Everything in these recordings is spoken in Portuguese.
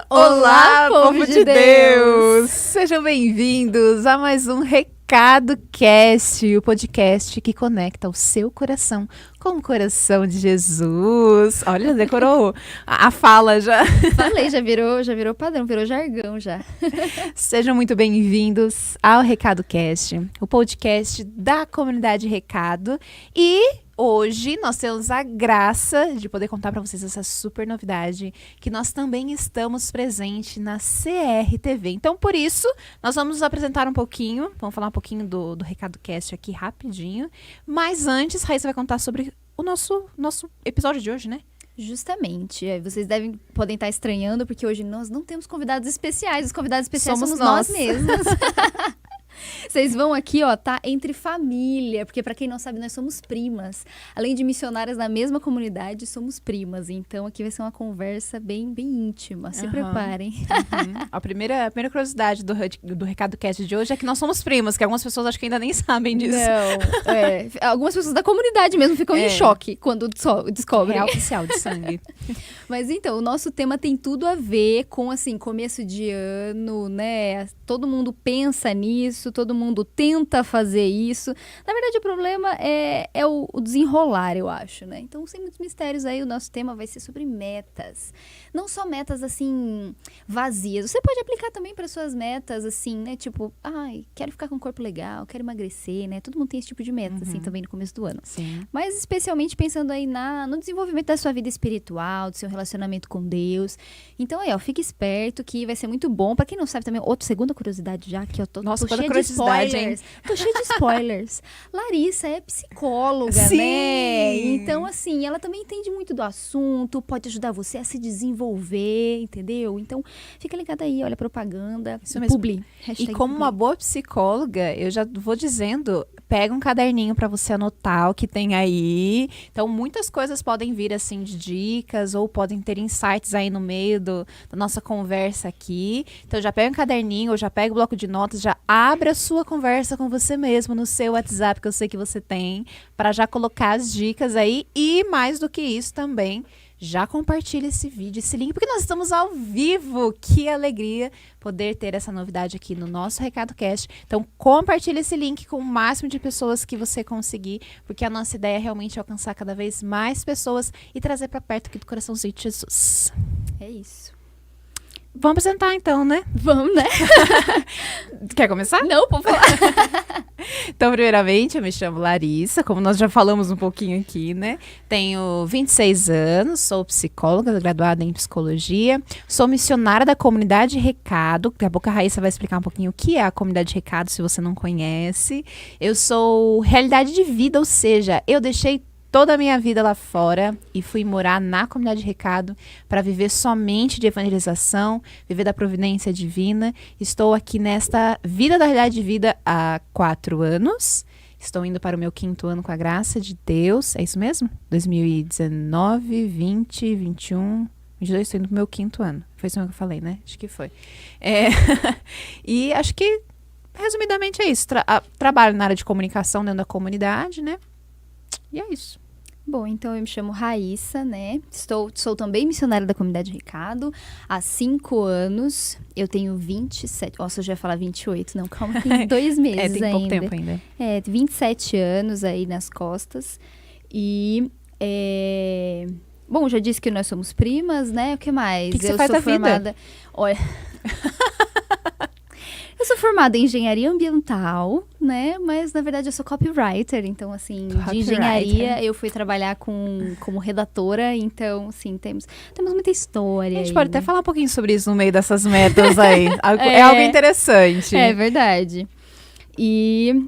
Olá, povo de Deus! Sejam bem-vindos a mais um Recado Cast, o podcast que conecta o seu coração com o coração de Jesus. Olha, decorou a fala já. Falei, já virou padrão, virou jargão já. Sejam muito bem-vindos ao Recado Cast, o podcast da comunidade Recado. E hoje nós temos a graça de poder contar para vocês essa super novidade, que nós também estamos presentes na CRTV. Então, por isso, nós vamos nos apresentar um pouquinho, vamos falar um pouquinho do Recado Cast aqui rapidinho. Mas antes, Raíssa vai contar sobre o nosso episódio de hoje, né? Justamente. Vocês podem estar estranhando, porque hoje nós não temos convidados especiais. Os convidados especiais somos nós mesmos. Vocês vão aqui, ó, tá entre família, porque pra quem não sabe, nós somos primas. Além de missionárias na mesma comunidade, somos primas. Então aqui vai ser uma conversa bem íntima. Se preparem. A primeira curiosidade do Recado Cast de hoje é que nós somos primas, que algumas pessoas acho que ainda nem sabem disso. Não, algumas pessoas da comunidade mesmo ficam em choque quando descobrem. É oficial de sangue. Mas então, o nosso tema tem tudo a ver com, assim, começo de ano, né? Todo mundo pensa nisso, todo mundo tenta fazer isso. Na verdade, o problema é o desenrolar, eu acho, né? Então, sem muitos mistérios aí, o nosso tema vai ser sobre metas. Não só metas, assim, vazias. Você pode aplicar também para suas metas, assim, né? Tipo, quero ficar com um corpo legal, quero emagrecer, né? Todo mundo tem esse tipo de meta, assim, também no começo do ano. Sim. Mas especialmente pensando aí no desenvolvimento da sua vida espiritual, do seu relacionamento com Deus. Então aí, ó, fique esperto que vai ser muito bom. Pra quem não sabe também, segunda curiosidade já, que eu tô cheia de spoilers. Tô cheia de spoilers. Larissa é psicóloga, Sim. né? Então, assim, ela também entende muito do assunto, pode ajudar você a se desenvolver, entendeu? Então, fica ligada aí, olha a propaganda. Isso mesmo. Publi. E como uma boa psicóloga, eu já vou dizendo, pega um caderninho pra você anotar o que tem aí. Então, muitas coisas podem vir, assim, de dicas, ou podem ter insights aí no meio da nossa conversa aqui. Então, já pega um caderninho, ou já pega o bloco de notas, já abre a sua conversa com você mesmo no seu WhatsApp, que eu sei que você tem, para já colocar as dicas aí. E mais do que isso também, já compartilha esse vídeo, esse link, porque nós estamos ao vivo. Que alegria poder ter essa novidade aqui no nosso Recado Cast. Então, compartilha esse link com o máximo de pessoas que você conseguir, porque a nossa ideia é realmente alcançar cada vez mais pessoas e trazer para perto aqui do coraçãozinho de Jesus. É isso. Vamos apresentar então, né? Vamos, né? Quer começar? Não, pode falar. Então, primeiramente, eu me chamo Larissa, como nós já falamos um pouquinho aqui, né? Tenho 26 anos, sou psicóloga, graduada em psicologia, sou missionária da comunidade Recado. Daqui a pouco a Raíssa vai explicar um pouquinho o que é a comunidade Recado, se você não conhece. Eu sou realidade de vida, ou seja, eu deixei toda a minha vida lá fora e fui morar na comunidade Recado para viver somente de evangelização, viver da providência divina. Estou aqui nesta vida da realidade de vida há 4 anos. Estou indo para o meu 5º ano com a graça de Deus. É isso mesmo? 2019, 20, 21, 22, estou indo para o meu 5º ano. Foi isso que eu falei, né? Acho que foi. E acho que, resumidamente, é isso. Trabalho na área de comunicação dentro da comunidade, né? E é isso. Bom, então eu me chamo Raíssa, né? Sou também missionária da comunidade Recado há 5 anos. Eu tenho 27. Nossa, eu já ia falar 28. Não, calma, tem 2 meses tem ainda. pouco tempo ainda. 27 anos aí nas costas. E, bom, já disse que nós somos primas, né? O que mais? O que você faz da vida? Olha... Eu sou formada em engenharia ambiental, né? Mas, na verdade, eu sou copywriter. Então, assim, de engenharia, eu fui trabalhar como redatora. Então, assim, temos muita história. A gente pode até falar um pouquinho sobre isso no meio dessas metas aí. É algo interessante. É verdade. E...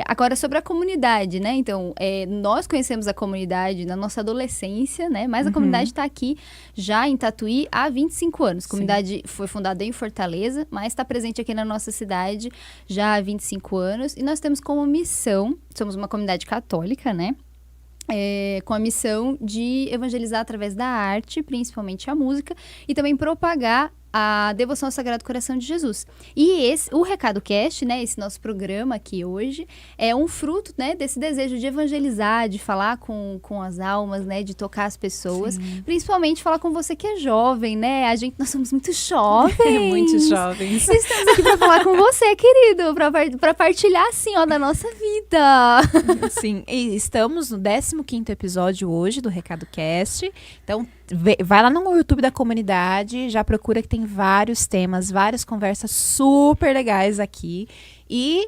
agora, sobre a comunidade, né? Então, nós conhecemos a comunidade na nossa adolescência, né? Mas a comunidade está aqui já em Tatuí há 25 anos. A comunidade foi fundada em Fortaleza, mas está presente aqui na nossa cidade já há 25 anos. E nós temos como missão, somos uma comunidade católica, né? Com a missão de evangelizar através da arte, principalmente a música, e também propagar a devoção ao Sagrado Coração de Jesus. E o Recado Cast, né, esse nosso programa aqui hoje, é um fruto, né, desse desejo de evangelizar, de falar com as almas, né, de tocar as pessoas. Sim. Principalmente falar com você que é jovem, né? Nós somos muito jovens. Muito jovens. Estamos aqui para falar com você, querido, para partilhar, assim, ó, da nossa vida. Sim, e estamos no 15º episódio hoje do Recado Cast. Então, vai lá no YouTube da comunidade, já procura que tem vários temas, várias conversas super legais aqui. E,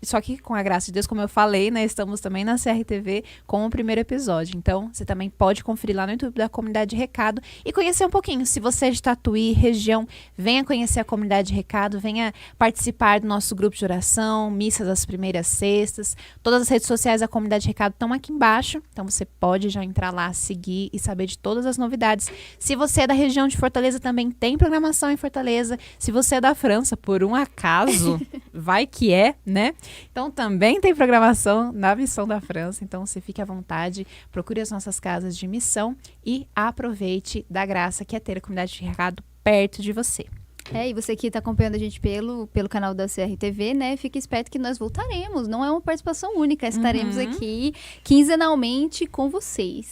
só que com a graça de Deus, como eu falei, né, estamos também na CRTV com o primeiro episódio. Então, você também pode conferir lá no YouTube da Comunidade Recado e conhecer um pouquinho. Se você é de Tatuí, região, venha conhecer a Comunidade Recado, venha participar do nosso grupo de oração, missas às primeiras sextas. Todas as redes sociais da Comunidade Recado estão aqui embaixo, então você pode já entrar lá, seguir e saber de todas as novidades. Se você é da região de Fortaleza, também tem programação em Fortaleza. Se você é da França, por um acaso, vai que é, né? Então também tem programação na Missão da França, então você fique à vontade, procure as nossas casas de missão e aproveite da graça que é ter a Comunidade de Recado perto de você. E você que está acompanhando a gente pelo canal da CRTV, né? Fique esperto que nós voltaremos, não é uma participação única, estaremos aqui quinzenalmente com vocês.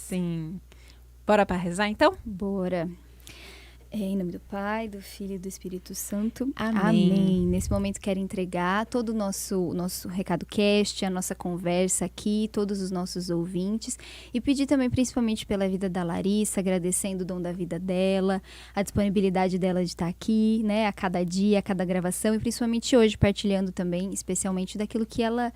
Sim. Bora para rezar, então? Bora. Em nome do Pai, do Filho e do Espírito Santo. Amém. Amém. Nesse momento quero entregar todo o nosso Recado Cast, a nossa conversa aqui, todos os nossos ouvintes. E pedir também principalmente pela vida da Larissa, agradecendo o dom da vida dela, a disponibilidade dela de estar aqui, né? A cada dia, a cada gravação. E principalmente hoje partilhando também, especialmente daquilo que ela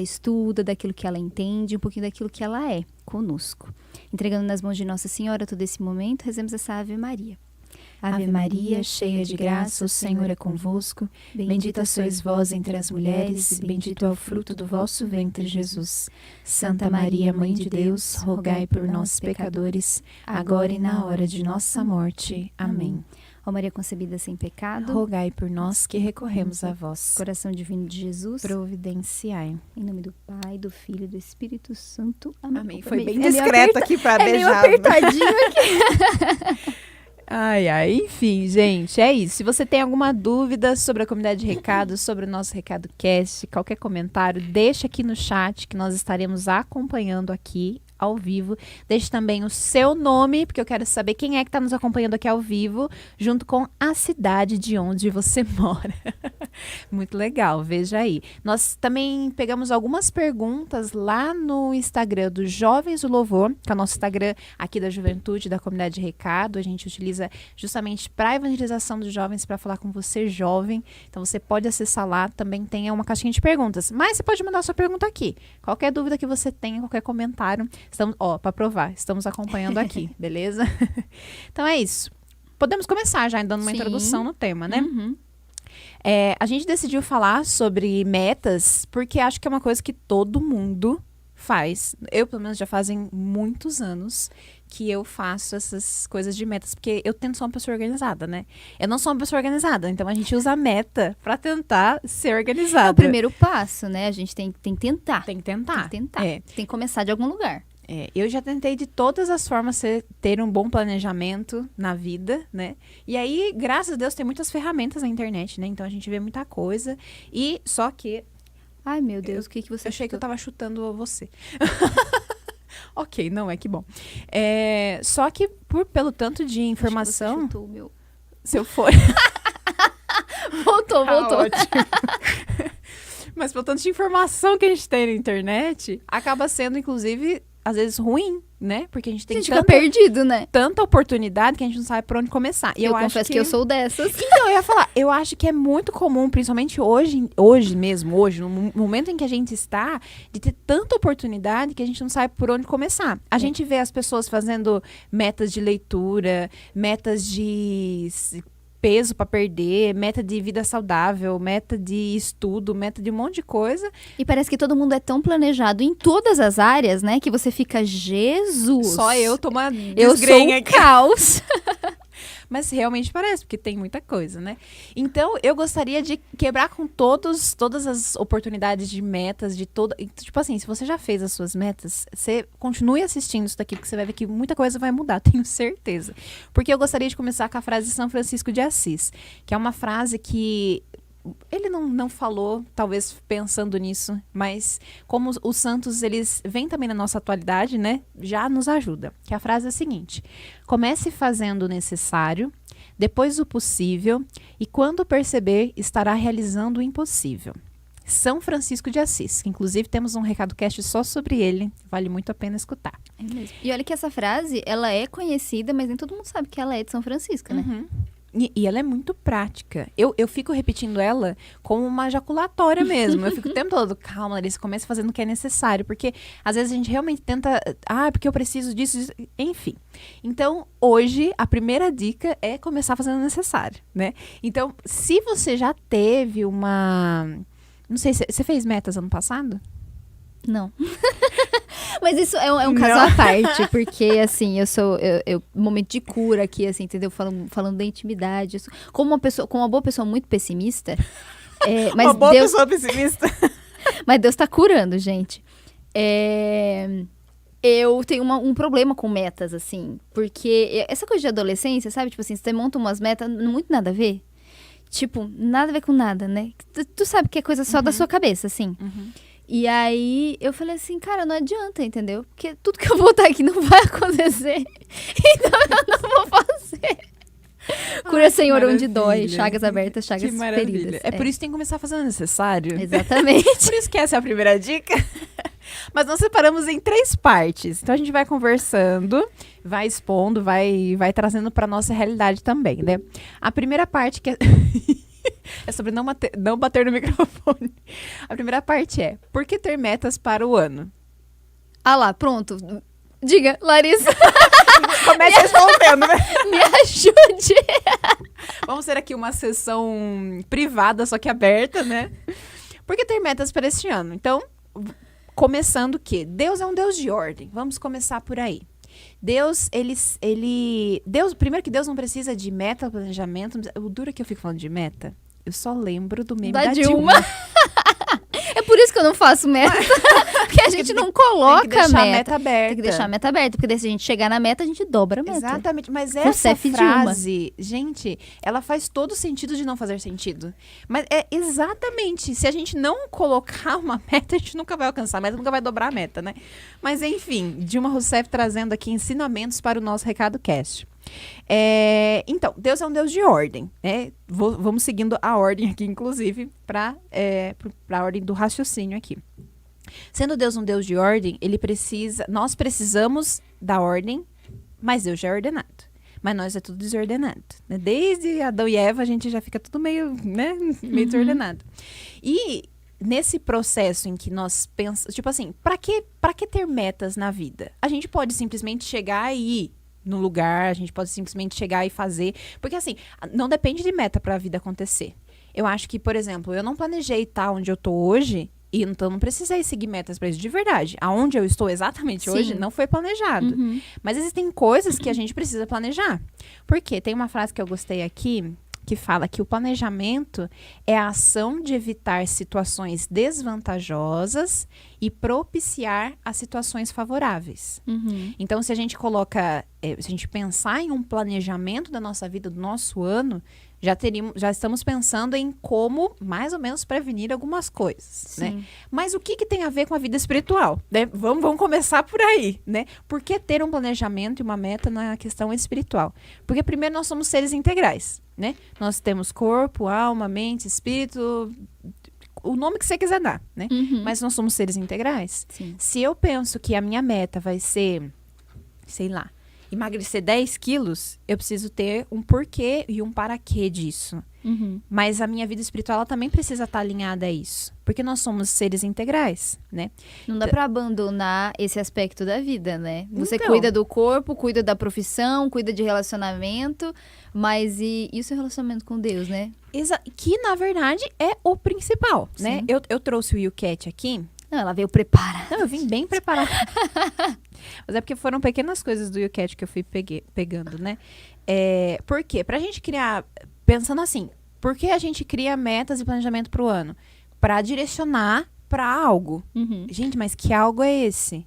estuda, daquilo que ela entende, um pouquinho daquilo que ela é conosco. Entregando nas mãos de Nossa Senhora todo esse momento, rezemos essa Ave Maria. Ave Maria, cheia de graça, o Senhor é convosco. Bendita sois vós entre as mulheres, e bendito é o fruto do vosso ventre, Jesus. Santa Maria, Mãe de Deus, rogai por nós, pecadores, agora e na hora de nossa morte. Amém. Ó Maria concebida sem pecado, rogai por nós que recorremos a vós. Coração divino de Jesus, providenciai. Em nome do Pai, do Filho e do Espírito Santo. Amém. Amém. Foi bem discreto aqui para beijar. Meio apertadinho aqui. Ai, enfim, gente, é isso. Se você tem alguma dúvida sobre a Comunidade de Recado, sobre o nosso Recado Cast, qualquer comentário, deixa aqui no chat que nós estaremos acompanhando aqui ao vivo. Deixe também o seu nome, porque eu quero saber quem é que está nos acompanhando aqui ao vivo, junto com a cidade de onde você mora. Muito legal, veja aí. Nós também pegamos algumas perguntas lá no Instagram do Jovens do Louvor, que é o nosso Instagram aqui da Juventude, da Comunidade de Recado. A gente utiliza justamente para a evangelização dos jovens, para falar com você jovem. Então você pode acessar lá, também tem uma caixinha de perguntas. Mas você pode mandar sua pergunta aqui. Qualquer dúvida que você tenha, qualquer comentário, estamos, para provar, estamos acompanhando aqui, beleza? Então é isso. Podemos começar já dando uma introdução no tema, né? Uhum. A gente decidiu falar sobre metas porque acho que é uma coisa que todo mundo faz. Eu, pelo menos, já fazem muitos anos que eu faço essas coisas de metas, porque eu tento ser uma pessoa organizada, né? Eu não sou uma pessoa organizada, então a gente usa a meta pra tentar ser organizada. É o primeiro passo, né? A gente tem que tentar. Tem que tentar. Tem que começar de algum lugar. Eu já tentei de todas as formas ter um bom planejamento na vida, né? E aí, graças a Deus, tem muitas ferramentas na internet, né? Então a gente vê muita coisa. E só que... Ai, meu Deus, o que você achei que eu tava chutando você. Ok, não é que bom. Só que pelo tanto de informação... Acho que você chutou o meu... Se eu for... Voltou. Ótimo. Mas pelo tanto de informação que a gente tem na internet, acaba sendo, inclusive, às vezes ruim, né? Porque a gente tem fica perdido, né? Tanta oportunidade que a gente não sabe por onde começar. E eu confesso que eu sou dessas. Então, eu ia falar, eu acho que é muito comum, principalmente hoje, no momento em que a gente está, de ter tanta oportunidade que a gente não sabe por onde começar. A gente vê as pessoas fazendo metas de leitura, metas de peso para perder, meta de vida saudável, meta de estudo, meta de um monte de coisa. E parece que todo mundo é tão planejado em todas as áreas, né? Que você fica, Jesus! Só eu tô uma eu sou um caos. Mas realmente parece, porque tem muita coisa, né? Então, eu gostaria de quebrar com todas as oportunidades de metas, de todo... Tipo assim, se você já fez as suas metas, você continue assistindo isso daqui, porque você vai ver que muita coisa vai mudar, tenho certeza. Porque eu gostaria de começar com a frase de São Francisco de Assis, que é uma frase que... Ele não falou, talvez pensando nisso, mas como os santos, eles vêm também na nossa atualidade, né? Já nos ajuda. Que a frase é a seguinte: comece fazendo o necessário, depois o possível, e quando perceber, estará realizando o impossível. São Francisco de Assis, que inclusive temos um recado cast só sobre ele, vale muito a pena escutar. É mesmo. E olha que essa frase, ela é conhecida, mas nem todo mundo sabe que ela é de São Francisco, né? Uhum. E ela é muito prática. Eu fico repetindo ela como uma ejaculatória mesmo. Eu fico o tempo todo, calma, Larissa, começa fazendo o que é necessário. Porque às vezes a gente realmente tenta, porque eu preciso disso, enfim. Então, hoje, a primeira dica é começar fazendo o necessário, né? Então, se você já teve uma... Não sei, você fez metas ano passado? Não. Mas isso é um caso à parte, porque, assim, eu momento de cura aqui, assim, entendeu? Falando da intimidade. Como uma boa pessoa muito pessimista. Mas uma boa pessoa pessimista. Mas Deus tá curando, gente. Eu tenho um problema com metas, assim, porque essa coisa de adolescência, sabe? Tipo assim, você monta umas metas, muito nada a ver. Tipo, nada a ver com nada, né? Tu sabe que é coisa só da sua cabeça, assim. Uhum. E aí, eu falei assim, cara, não adianta, entendeu? Porque tudo que eu botar aqui não vai acontecer. Então, eu não vou fazer. Cura, Senhor, onde dói. Chagas abertas, chagas feridas. É por isso que tem que começar fazendo o necessário. Exatamente. Por isso que essa é a primeira dica. Mas nós separamos em 3 partes. Então, a gente vai conversando, vai expondo, vai trazendo para nossa realidade também, né? A primeira parte que é sobre não bater no microfone. A primeira parte é: por que ter metas para o ano? Ah lá, pronto. Diga, Larissa. Comece respondendo, né? Me ajude. Vamos ter aqui uma sessão privada, só que aberta, né? Por que ter metas para este ano? Então, começando o quê? Deus é um Deus de ordem. Vamos começar por aí. Deus, primeiro que Deus não precisa de meta, planejamento. O duro é que eu fico falando de meta, eu só lembro do meme da Dilma. É por isso que eu não faço meta. Porque a gente não coloca tem que deixar meta. A meta aberta. Tem que deixar a meta aberta. Porque daí, se a gente chegar na meta, a gente dobra a meta. Exatamente. Mas essa frase, gente, ela faz todo sentido de não fazer sentido. Mas é exatamente. Se a gente não colocar uma meta, a gente nunca vai alcançar a meta, nunca vai dobrar a meta, né? Mas enfim, Dilma Rousseff trazendo aqui ensinamentos para o nosso Recado Cast. Então, Deus é um Deus de ordem, né? Vamos seguindo a ordem aqui, inclusive, para a ordem do raciocínio aqui. Sendo Deus um Deus de ordem, nós precisamos da ordem, mas Deus já é ordenado. Mas nós é tudo desordenado, né? Desde Adão e Eva, a gente já fica tudo meio, né? Meio desordenado. E nesse processo em que nós pensamos, tipo assim, para que ter metas na vida? A gente pode simplesmente chegar e ir no lugar, a gente pode simplesmente chegar e fazer. Porque assim, não depende de meta para a vida acontecer. Eu acho que, por exemplo, eu não planejei estar onde eu tô hoje, e então não precisei seguir metas para isso de verdade. Aonde eu estou exatamente hoje não foi planejado. Uhum. Mas existem coisas que a gente precisa planejar. Por quê? Tem uma frase que eu gostei aqui, que fala que o planejamento é a ação de evitar situações desvantajosas e propiciar as situações favoráveis. Uhum. Então, se a gente se a gente pensar em um planejamento da nossa vida, do nosso ano, já estamos pensando em como, mais ou menos, prevenir algumas coisas, né? Mas o que tem a ver com a vida espiritual? Né? Vamos começar por aí, né? Por que ter um planejamento e uma meta na questão espiritual? Porque, primeiro, nós somos seres integrais, né? Nós temos corpo, alma, mente, espírito, o nome que você quiser dar, né? Uhum. Mas nós somos seres integrais. Sim. Se eu penso que a minha meta vai ser, sei lá, emagrecer 10 quilos, eu preciso ter um porquê e um para quê disso. Uhum. Mas a minha vida espiritual ela também precisa estar alinhada a isso. Porque nós somos seres integrais, né? Não dá pra abandonar esse aspecto da vida, né? Você Então, cuida do corpo, cuida da profissão, cuida de relacionamento, mas e o seu relacionamento com Deus, né? Que, na verdade, é o principal, né? Sim. Eu trouxe o YouCat aqui. Não, ela veio preparada. Não, eu vim bem preparada. Mas é porque foram pequenas coisas do YouCat que eu fui pegando, né? Por quê? Pra gente criar, pensando assim, por que a gente cria metas e planejamento pro ano? Pra direcionar pra algo. Uhum. Gente, mas que algo é esse?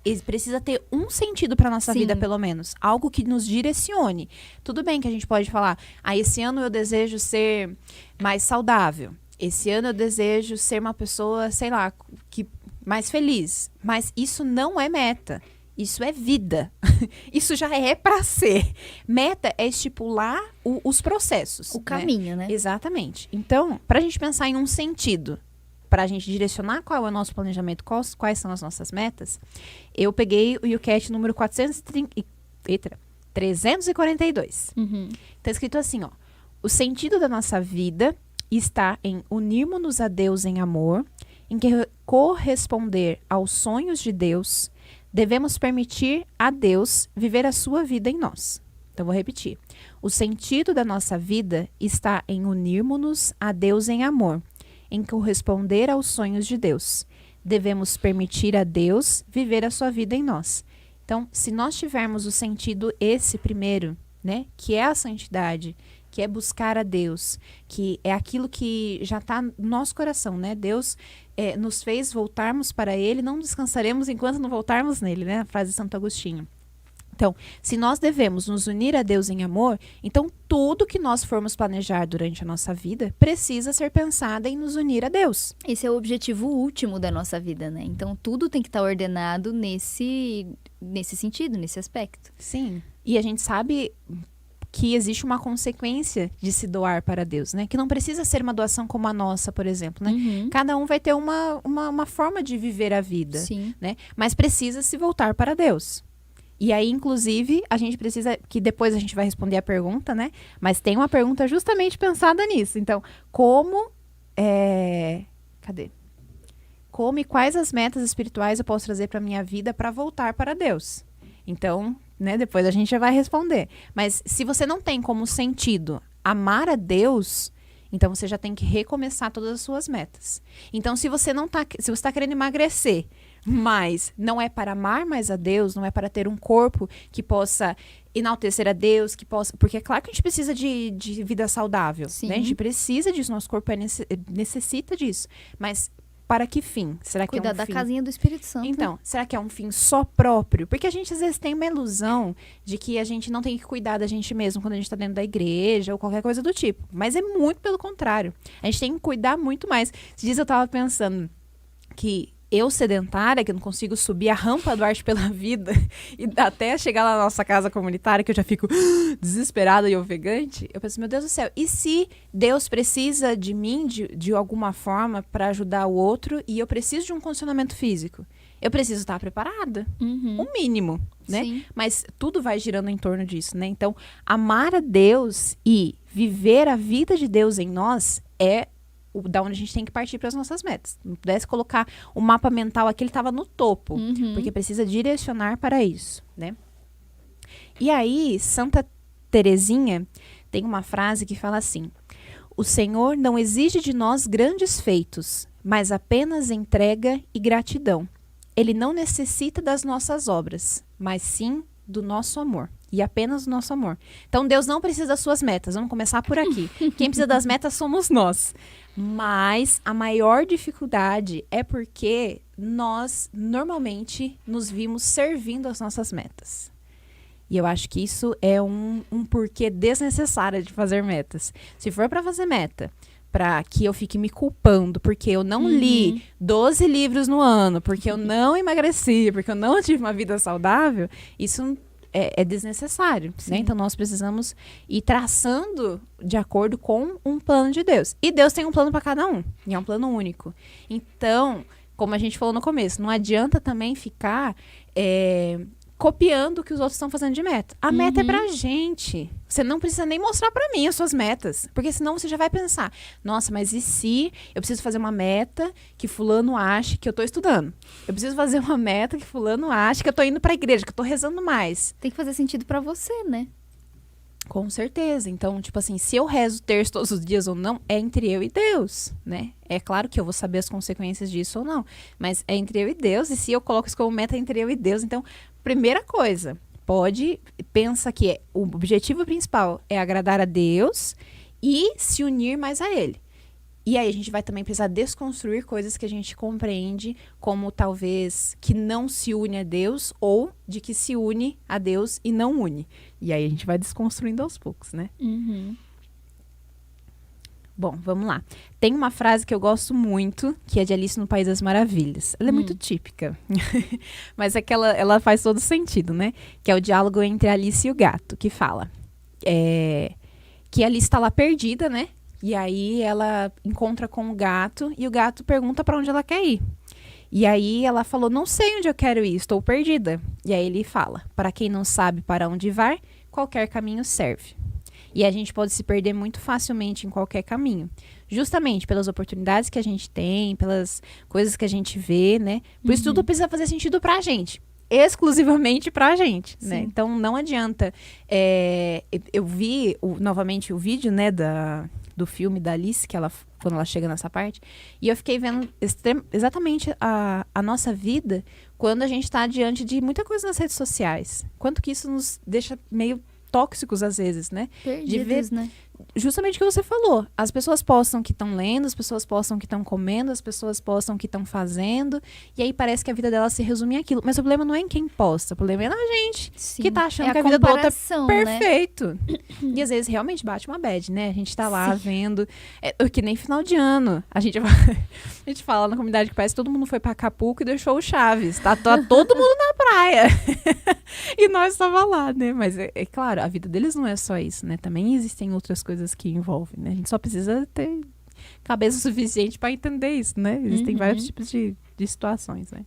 Ele precisa ter um sentido pra nossa Sim. vida, pelo menos. Algo que nos direcione. Tudo bem que a gente pode falar, esse ano eu desejo ser mais saudável. Esse ano eu desejo ser uma pessoa, sei lá, mais feliz. Mas isso não é meta. Isso é vida. Isso já é pra ser. Meta é estipular os processos. O caminho, né? Exatamente. Então, pra gente pensar em um sentido, pra gente direcionar qual é o nosso planejamento, quais são as nossas metas, eu peguei o YouCat número 342. Uhum. Tá escrito assim, ó. O sentido da nossa vida está em unirmos-nos a Deus em amor, em que corresponder aos sonhos de Deus, devemos permitir a Deus viver a sua vida em nós. Então, vou repetir. O sentido da nossa vida está em unirmos-nos a Deus em amor, em corresponder aos sonhos de Deus. Devemos permitir a Deus viver a sua vida em nós. Então, se nós tivermos o sentido esse primeiro, né, que é a santidade, que é buscar a Deus, que é aquilo que já está no nosso coração, né? Deus nos fez voltarmos para Ele, não descansaremos enquanto não voltarmos nele, né? A frase de Santo Agostinho. Então, se nós devemos nos unir a Deus em amor, então tudo que nós formos planejar durante a nossa vida precisa ser pensado em nos unir a Deus. Esse é o objetivo último da nossa vida, né? Então, tudo tem que estar ordenado nesse sentido, nesse aspecto. Sim. E a gente sabe que existe uma consequência de se doar para Deus, né? Que não precisa ser uma doação como a nossa, por exemplo, né? Uhum. Cada um vai ter uma forma de viver a vida, Sim. né? Mas precisa se voltar para Deus. E aí, inclusive, a gente precisa, que depois a gente vai responder a pergunta, né? Mas tem uma pergunta justamente pensada nisso. Então, como e quais as metas espirituais eu posso trazer para minha vida para voltar para Deus? Então, né, depois a gente já vai responder. Mas se você não tem como sentido amar a Deus, então você já tem que recomeçar todas as suas metas. Então, se você está querendo emagrecer, mas não é para amar mais a Deus, não é para ter um corpo que possa enaltecer a Deus, que possa... Porque é claro que a gente precisa de vida saudável, né? A gente precisa disso, nosso corpo necessita disso. Mas para que fim? Será que Cuidar é um da fim... casinha do Espírito Santo. Então, será que é um fim só próprio? Porque a gente às vezes tem uma ilusão de que a gente não tem que cuidar da gente mesmo quando a gente está dentro da igreja ou qualquer coisa do tipo. Mas é muito pelo contrário. A gente tem que cuidar muito mais. Esses dias eu estava pensando que eu, sedentária, que não consigo subir a rampa do Arte pela Vida e até chegar lá na nossa casa comunitária, que eu já fico desesperada e ofegante, eu penso, meu Deus do céu, e se Deus precisa de mim de alguma forma para ajudar o outro e eu preciso de um condicionamento físico? Eu preciso estar preparada, o mínimo, né? Sim. Mas tudo vai girando em torno disso, né? Então, amar a Deus e viver a vida de Deus em nós é da onde a gente tem que partir para as nossas metas. Não pudesse colocar o mapa mental aqui, ele estava no topo, porque precisa direcionar para isso, né? E aí, Santa Teresinha tem uma frase que fala assim: o Senhor não exige de nós grandes feitos, mas apenas entrega e gratidão. Ele não necessita das nossas obras, mas sim do nosso amor. E apenas do nosso amor. Então, Deus não precisa das suas metas. Vamos começar por aqui. Quem precisa das metas somos nós. Mas a maior dificuldade é porque nós, normalmente, nos vimos servindo as nossas metas. E eu acho que isso é um porquê desnecessário de fazer metas. Se for para fazer meta, para que eu fique me culpando porque eu não li 12 livros no ano, porque eu não emagreci, porque eu não tive uma vida saudável, isso é desnecessário, né? Então, nós precisamos ir traçando de acordo com um plano de Deus. E Deus tem um plano para cada um, e é um plano único. Então, como a gente falou no começo, não adianta também ficar copiando o que os outros estão fazendo de meta. A meta é pra gente. Você não precisa nem mostrar pra mim as suas metas. Porque senão você já vai pensar, nossa, mas e se eu preciso fazer uma meta que fulano ache que eu tô estudando? Eu preciso fazer uma meta que fulano ache que eu tô indo pra igreja, que eu tô rezando mais. Tem que fazer sentido pra você, né? Com certeza. Então, tipo assim, se eu rezo terço todos os dias ou não, é entre eu e Deus, né? É claro que eu vou saber as consequências disso ou não. Mas é entre eu e Deus. E se eu coloco isso como meta, é entre eu e Deus. Então, primeira coisa, pensa que o objetivo principal é agradar a Deus e se unir mais a Ele. E aí a gente vai também precisar desconstruir coisas que a gente compreende como talvez que não se une a Deus ou de que se une a Deus e não une. E aí a gente vai desconstruindo aos poucos, né? Uhum. Bom, vamos lá. Tem uma frase que eu gosto muito, que é de Alice no País das Maravilhas. Ela é muito típica, mas ela faz todo sentido, né? Que é o diálogo entre a Alice e o gato, que fala que a Alice está lá perdida, né? E aí ela encontra com o gato e o gato pergunta para onde ela quer ir. E aí ela falou, não sei onde eu quero ir, estou perdida. E aí ele fala, para quem não sabe para onde vai, qualquer caminho serve. E a gente pode se perder muito facilmente em qualquer caminho. Justamente pelas oportunidades que a gente tem, pelas coisas que a gente vê, né? Por isso tudo precisa fazer sentido pra gente. Exclusivamente pra gente, né? Então não adianta. Eu vi novamente o vídeo, né, do filme da Alice, quando ela chega nessa parte, e eu fiquei vendo exatamente a nossa vida quando a gente tá diante de muita coisa nas redes sociais. Quanto que isso nos deixa meio tóxicos às vezes, né? Perdidos, de ver, né? Justamente o que você falou. As pessoas postam que estão lendo, as pessoas postam que estão comendo, as pessoas postam que estão fazendo, e aí parece que a vida dela se resume àquilo. Mas o problema não é em quem posta, o problema é na gente, que tá achando que a vida do outro é perfeito. Né? E às vezes realmente bate uma bad, né? A gente tá lá vendo, que nem final de ano. A gente fala na comunidade que parece que todo mundo foi pra Acapulco e deixou o Chaves. Tá todo mundo na praia. E nós tava lá, né? Mas é claro, a vida deles não é só isso, né? Também existem outras coisas que envolvem, né? A gente só precisa ter cabeça suficiente para entender isso, né? Existem vários tipos de situações, né?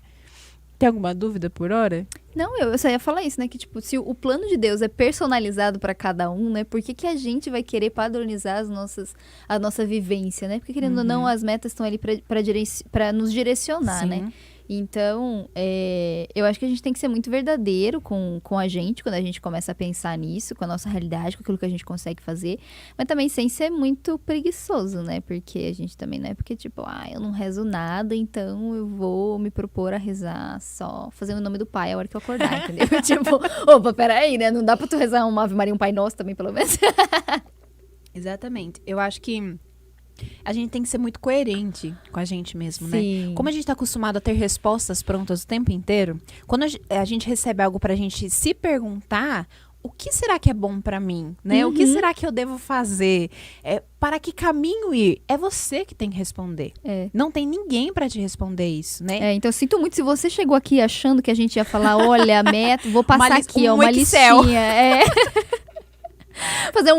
Tem alguma dúvida por hora? Não, eu só ia falar isso, né? Que, tipo, se o plano de Deus é personalizado para cada um, né? Por que a gente vai querer padronizar a nossa vivência, né? Porque, querendo ou não, as metas estão ali para nos direcionar, né? Então, eu acho que a gente tem que ser muito verdadeiro com a gente, quando a gente começa a pensar nisso, com a nossa realidade, com aquilo que a gente consegue fazer, mas também sem ser muito preguiçoso, né? Porque a gente também não é porque, tipo, eu não rezo nada, então eu vou me propor a rezar só fazendo o nome do Pai a hora que eu acordar, entendeu? Tipo, opa, peraí, né? Não dá pra tu rezar uma Ave Maria, um Pai Nosso também, pelo menos. Exatamente. Eu acho que a gente tem que ser muito coerente com a gente mesmo, né? Como a gente tá acostumado a ter respostas prontas o tempo inteiro, quando a gente recebe algo pra gente se perguntar, o que será que é bom pra mim, né? O que será que eu devo fazer? Para que caminho ir? É você que tem que responder. Não tem ninguém pra te responder isso, né? Então eu sinto muito se você chegou aqui achando que a gente ia falar, olha, a meta, vou passar aqui, uma Excel. listinha. Fazer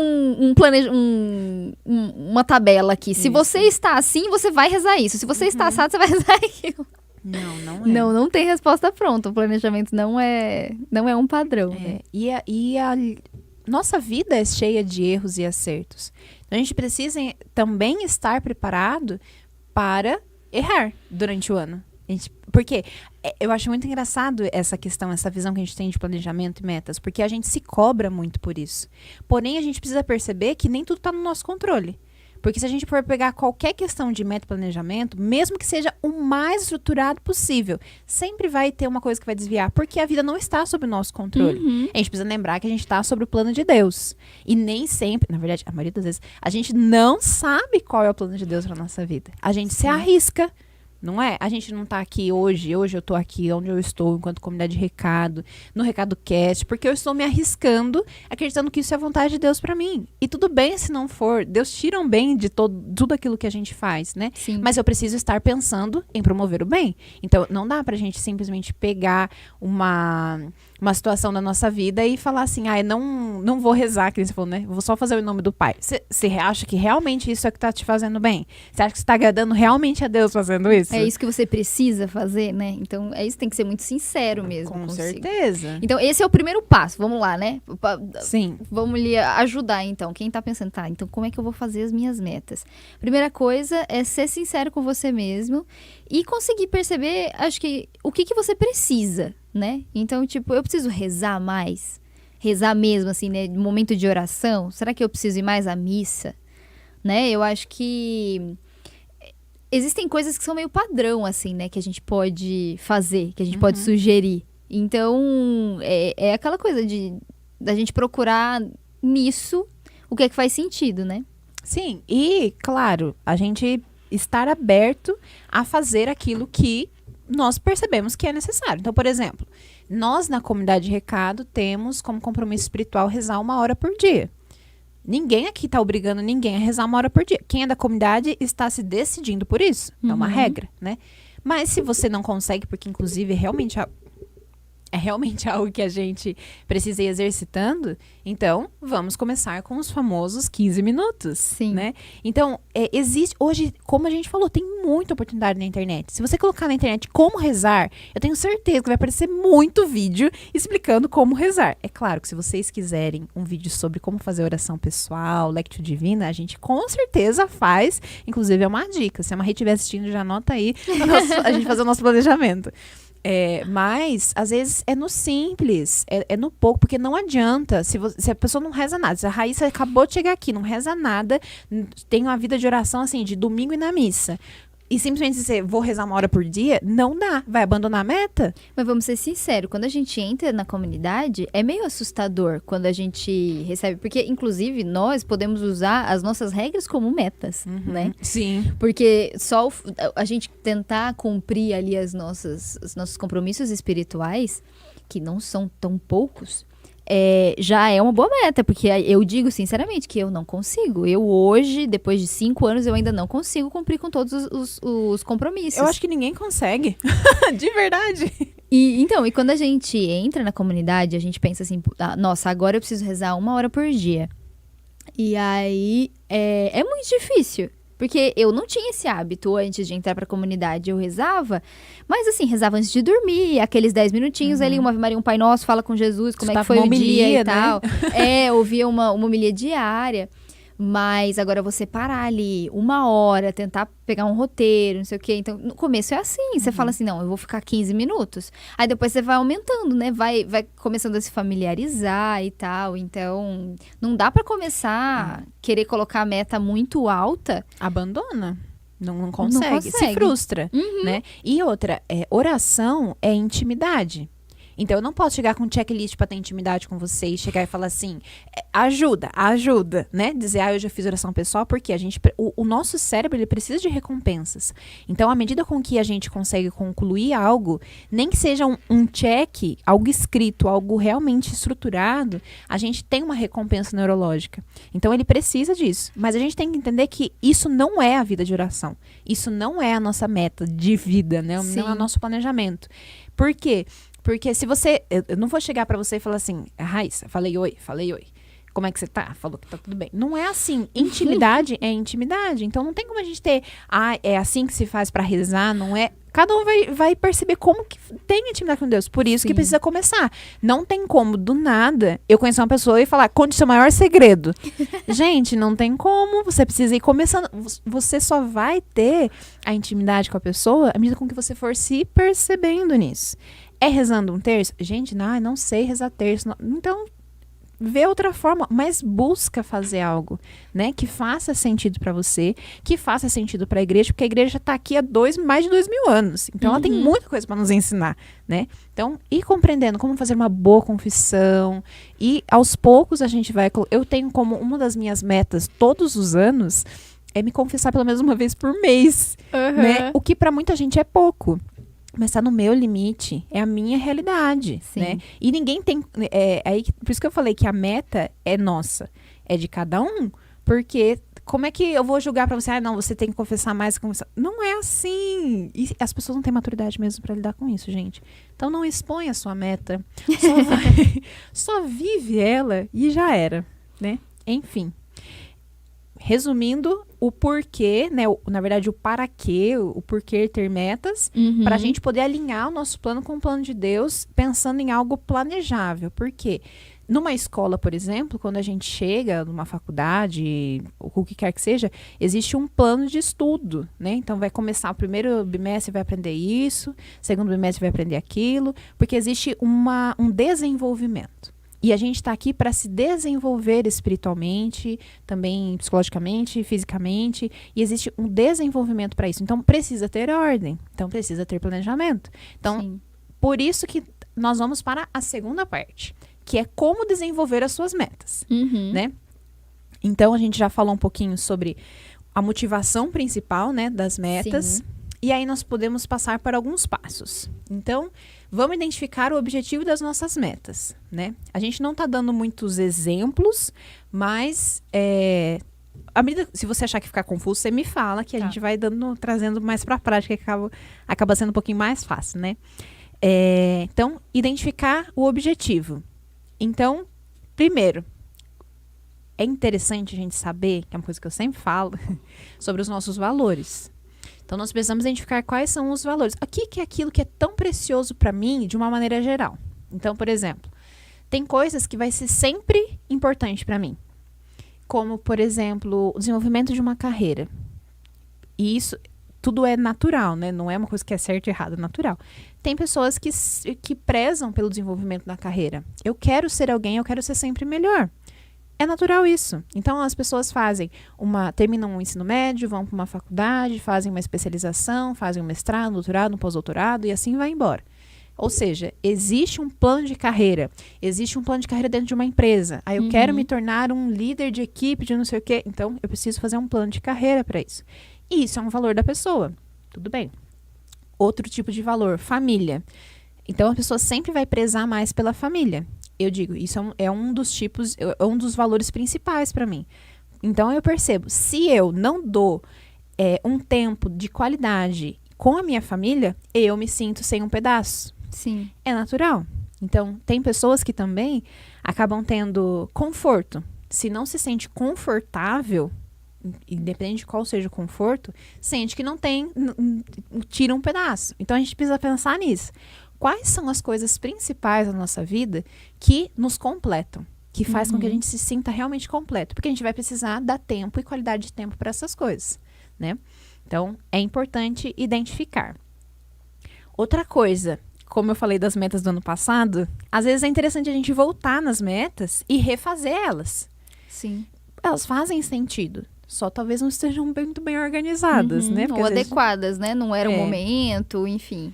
uma tabela aqui. Se você está assim, você vai rezar isso. Se você está assado, você vai rezar aquilo. Não é. Não tem resposta pronta. O planejamento não é um padrão. Né? E a nossa vida é cheia de erros e acertos. Então a gente precisa também estar preparado para errar durante o ano. Porque eu acho muito engraçado essa questão, essa visão que a gente tem de planejamento e metas, porque a gente se cobra muito por isso. Porém, a gente precisa perceber que nem tudo está no nosso controle. Porque se a gente for pegar qualquer questão de meta e planejamento, mesmo que seja o mais estruturado possível, sempre vai ter uma coisa que vai desviar, porque a vida não está sob o nosso controle. A gente precisa lembrar que a gente está sobre o plano de Deus. E nem sempre, na verdade, a maioria das vezes, a gente não sabe qual é o plano de Deus para nossa vida. A gente se arrisca. Não é? A gente não tá aqui hoje eu tô aqui onde eu estou, enquanto comunidade de recado, no Recado Cast, porque eu estou me arriscando, acreditando que isso é a vontade de Deus pra mim. E tudo bem se não for, Deus tira um bem de tudo aquilo que a gente faz, né? Sim. Mas eu preciso estar pensando em promover o bem. Então, não dá pra gente simplesmente pegar uma situação da nossa vida e falar assim, não vou rezar, que você falou, né? Vou só fazer o nome do Pai. Você acha que realmente isso é o que tá te fazendo bem? Você acha que você tá agradando realmente a Deus fazendo isso? É isso que você precisa fazer, né? Então, isso tem que ser muito sincero mesmo. Com certeza. Então, esse é o primeiro passo. Vamos lá, né? Sim. Vamos lhe ajudar, então. Quem tá pensando, então como é que eu vou fazer as minhas metas? Primeira coisa é ser sincero com você mesmo e conseguir perceber, acho que, o que você precisa, né? Então, tipo, eu preciso rezar mais? Rezar mesmo, assim, né? Momento de oração? Será que eu preciso ir mais à missa? Né? Eu acho que existem coisas que são meio padrão, assim, né? Que a gente pode fazer, que a gente pode sugerir, Então, é aquela coisa da gente procurar nisso o que é que faz sentido, né? Sim, e, claro, a gente estar aberto a fazer aquilo que nós percebemos que é necessário. Então, por exemplo, nós na comunidade de recado temos como compromisso espiritual rezar 1 hora por dia. Ninguém aqui está obrigando ninguém a rezar 1 hora por dia. Quem é da comunidade está se decidindo por isso. É uma regra, né? Mas se você não consegue, porque inclusive é realmente algo que a gente precisa ir exercitando, então vamos começar com os famosos 15 minutos, Sim. né? Então, existe, hoje, como a gente falou, tem muita oportunidade na internet. Se você colocar na internet como rezar, eu tenho certeza que vai aparecer muito vídeo explicando como rezar. É claro que se vocês quiserem um vídeo sobre como fazer oração pessoal, Lectio Divina, a gente com certeza faz, inclusive é uma dica, se a Marie estiver assistindo, já anota aí, a gente fazer o nosso planejamento. Mas, às vezes, é no simples, é no pouco, porque não adianta, se a pessoa não reza nada, se a Raíssa acabou de chegar aqui, não reza nada, tem uma vida de oração, assim, de domingo e na missa, e simplesmente dizer, vou rezar 1 hora por dia, não dá, vai abandonar a meta? Mas vamos ser sinceros, quando a gente entra na comunidade, é meio assustador quando a gente recebe, porque, inclusive, nós podemos usar as nossas regras como metas, né? Sim. Porque só a gente tentar cumprir ali os nossos compromissos espirituais, que não são tão poucos, já é uma boa meta, porque eu digo sinceramente que eu não consigo. Eu hoje, depois de 5 anos, eu ainda não consigo cumprir com todos os compromissos. Eu acho que ninguém consegue, de verdade. E quando a gente entra na comunidade, a gente pensa assim, nossa, agora eu preciso rezar 1 hora por dia. E aí, é muito difícil. Porque eu não tinha esse hábito antes de entrar pra comunidade. Eu rezava, mas assim, rezava antes de dormir, aqueles 10 minutinhos ali, uma Ave Maria, um Pai Nosso, fala com Jesus, como é que foi o dia e tal. Ouvia uma homilia diária. Mas agora você parar ali 1 hora, tentar pegar um roteiro, não sei o quê. Então, no começo é assim, você fala assim, não, eu vou ficar 15 minutos. Aí depois você vai aumentando, né? Vai começando a se familiarizar e tal. Então, não dá pra começar a querer colocar a meta muito alta. Abandona. Não consegue. Se consegue. frustra, né? E outra, oração é intimidade. Então, eu não posso chegar com um checklist pra ter intimidade com você e chegar e falar assim, ajuda, né? Dizer, eu já fiz oração pessoal, porque o nosso cérebro, ele precisa de recompensas. Então, à medida com que a gente consegue concluir algo, nem que seja um check, algo escrito, algo realmente estruturado, a gente tem uma recompensa neurológica. Então, ele precisa disso. Mas a gente tem que entender que isso não é a vida de oração. Isso não é a nossa meta de vida, né? Sim. Não é o nosso planejamento. Por quê? Porque se você... Eu não vou chegar pra você e falar assim, Raíssa, falei oi. Como é que você tá? Falou que tá tudo bem. Não é assim. Intimidade é intimidade. Então não tem como a gente ter... é assim que se faz pra rezar, não é... Cada um vai perceber como que tem intimidade com Deus. Por isso Sim. que precisa começar. Não tem como, do nada, eu conhecer uma pessoa e falar, conte seu maior segredo. Gente, não tem como. Você precisa ir começando. Você só vai ter a intimidade com a pessoa à medida com que você for se percebendo nisso. Rezando um terço? Gente, não sei rezar terço. Não. Então, vê outra forma, mas busca fazer algo, né? Que faça sentido pra você, que faça sentido pra igreja, porque a igreja já tá aqui há mais de 2000 anos. Então, ela tem muita coisa pra nos ensinar, né? Então, ir compreendendo como fazer uma boa confissão e, aos poucos, a gente vai... Eu tenho como uma das minhas metas todos os anos é me confessar pelo menos uma vez por mês, né? O que pra muita gente é pouco. Mas tá no meu limite, é a minha realidade, Sim. né? E ninguém tem... por isso que eu falei que a meta é nossa, é de cada um, porque como é que eu vou julgar pra você? Não, você tem que confessar mais. Não é assim! E as pessoas não têm maturidade mesmo pra lidar com isso, gente. Então não expõe a sua meta, só vive ela e já era, né? Enfim. Resumindo, o porquê, né? Na verdade, o para quê, o porquê ter metas, para a gente poder alinhar o nosso plano com o plano de Deus, pensando em algo planejável. Por quê? Numa escola, por exemplo, quando a gente chega numa faculdade, o que quer que seja, existe um plano de estudo, né? Então, vai começar o primeiro bimestre, vai aprender isso, segundo bimestre vai aprender aquilo, porque existe um desenvolvimento. E a gente está aqui para se desenvolver espiritualmente, também psicologicamente, fisicamente, e existe um desenvolvimento para isso. Então, precisa ter ordem, então precisa ter planejamento. Então, Sim. por isso que nós vamos para a segunda parte, que é como desenvolver as suas metas, né? Então, a gente já falou um pouquinho sobre a motivação principal, né, das metas. Sim. E aí nós podemos passar para alguns passos. Então, vamos identificar o objetivo das nossas metas, né? A gente não está dando muitos exemplos, mas se você achar que ficar confuso, você me fala que a gente vai trazendo mais para a prática, que acaba sendo um pouquinho mais fácil, né? Então, identificar o objetivo. Então, primeiro, é interessante a gente saber, que é uma coisa que eu sempre falo, sobre os nossos valores. Então, nós precisamos identificar quais são os valores. O que é aquilo que é tão precioso para mim, de uma maneira geral? Então, por exemplo, tem coisas que vai ser sempre importante para mim. Como, por exemplo, o desenvolvimento de uma carreira. E isso, tudo é natural, né? Não é uma coisa que é certo e errado, é natural. Tem pessoas que prezam pelo desenvolvimento da carreira. Eu quero ser alguém, eu quero ser sempre melhor. É natural isso. Então, as pessoas terminam um ensino médio, vão para uma faculdade, fazem uma especialização, fazem um mestrado, um doutorado, um pós-doutorado e assim vai embora. Ou seja, existe um plano de carreira. Existe um plano de carreira dentro de uma empresa. Aí eu quero me tornar um líder de equipe de não sei o quê. Então, eu preciso fazer um plano de carreira para isso. E isso é um valor da pessoa. Tudo bem. Outro tipo de valor, família. Então, a pessoa sempre vai prezar mais pela família. Eu digo, isso é um dos tipos, é um dos valores principais para mim. Então, eu percebo, se eu não dou um tempo de qualidade com a minha família, eu me sinto sem um pedaço. Sim. É natural. Então, tem pessoas que também acabam tendo conforto. Se não se sente confortável, independente de qual seja o conforto, sente que não tem, tira um pedaço. Então, a gente precisa pensar nisso. Quais são as coisas principais da nossa vida que nos completam? Que faz com que a gente se sinta realmente completo. Porque a gente vai precisar dar tempo e qualidade de tempo para essas coisas, né? Então, é importante identificar. Outra coisa, como eu falei das metas do ano passado, às vezes é interessante a gente voltar nas metas e refazer elas. Sim. Elas fazem sentido. Só talvez não estejam muito bem organizadas, né? Porque ou adequadas, né? Não era o momento, enfim.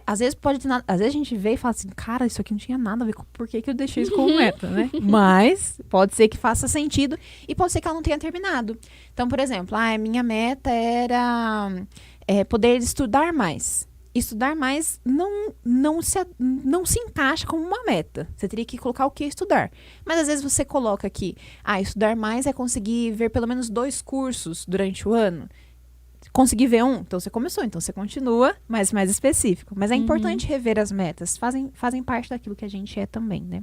Às vezes pode ter nada. Às vezes a gente vê e fala assim, cara, isso aqui não tinha nada a ver com por que eu deixei isso como meta, né? Mas pode ser que faça sentido e pode ser que ela não tenha terminado. Então, por exemplo, a minha meta era poder estudar mais. Estudar mais não se encaixa como uma meta. Você teria que colocar o que estudar. Mas às vezes você coloca aqui, estudar mais é conseguir ver pelo menos 2 cursos durante o ano. Conseguir ver um, então você começou, então você continua, mas mais específico. Mas é importante rever as metas, fazem parte daquilo que a gente é também, né?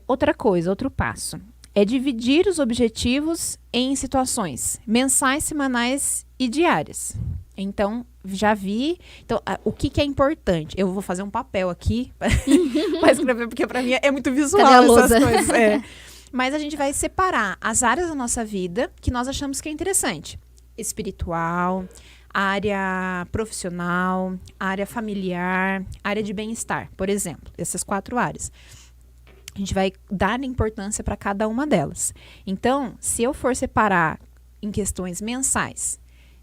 Outra coisa, outro passo, é dividir os objetivos em situações mensais, semanais e diárias. Então, já vi. Então, o que é importante? Eu vou fazer um papel aqui para escrever, porque para mim é muito visual essas coisas. Mas a gente vai separar as áreas da nossa vida que nós achamos que é interessante. Espiritual, área profissional, área familiar, área de bem-estar, por exemplo. Essas 4 áreas. A gente vai dar importância para cada uma delas. Então, se eu for separar em questões mensais,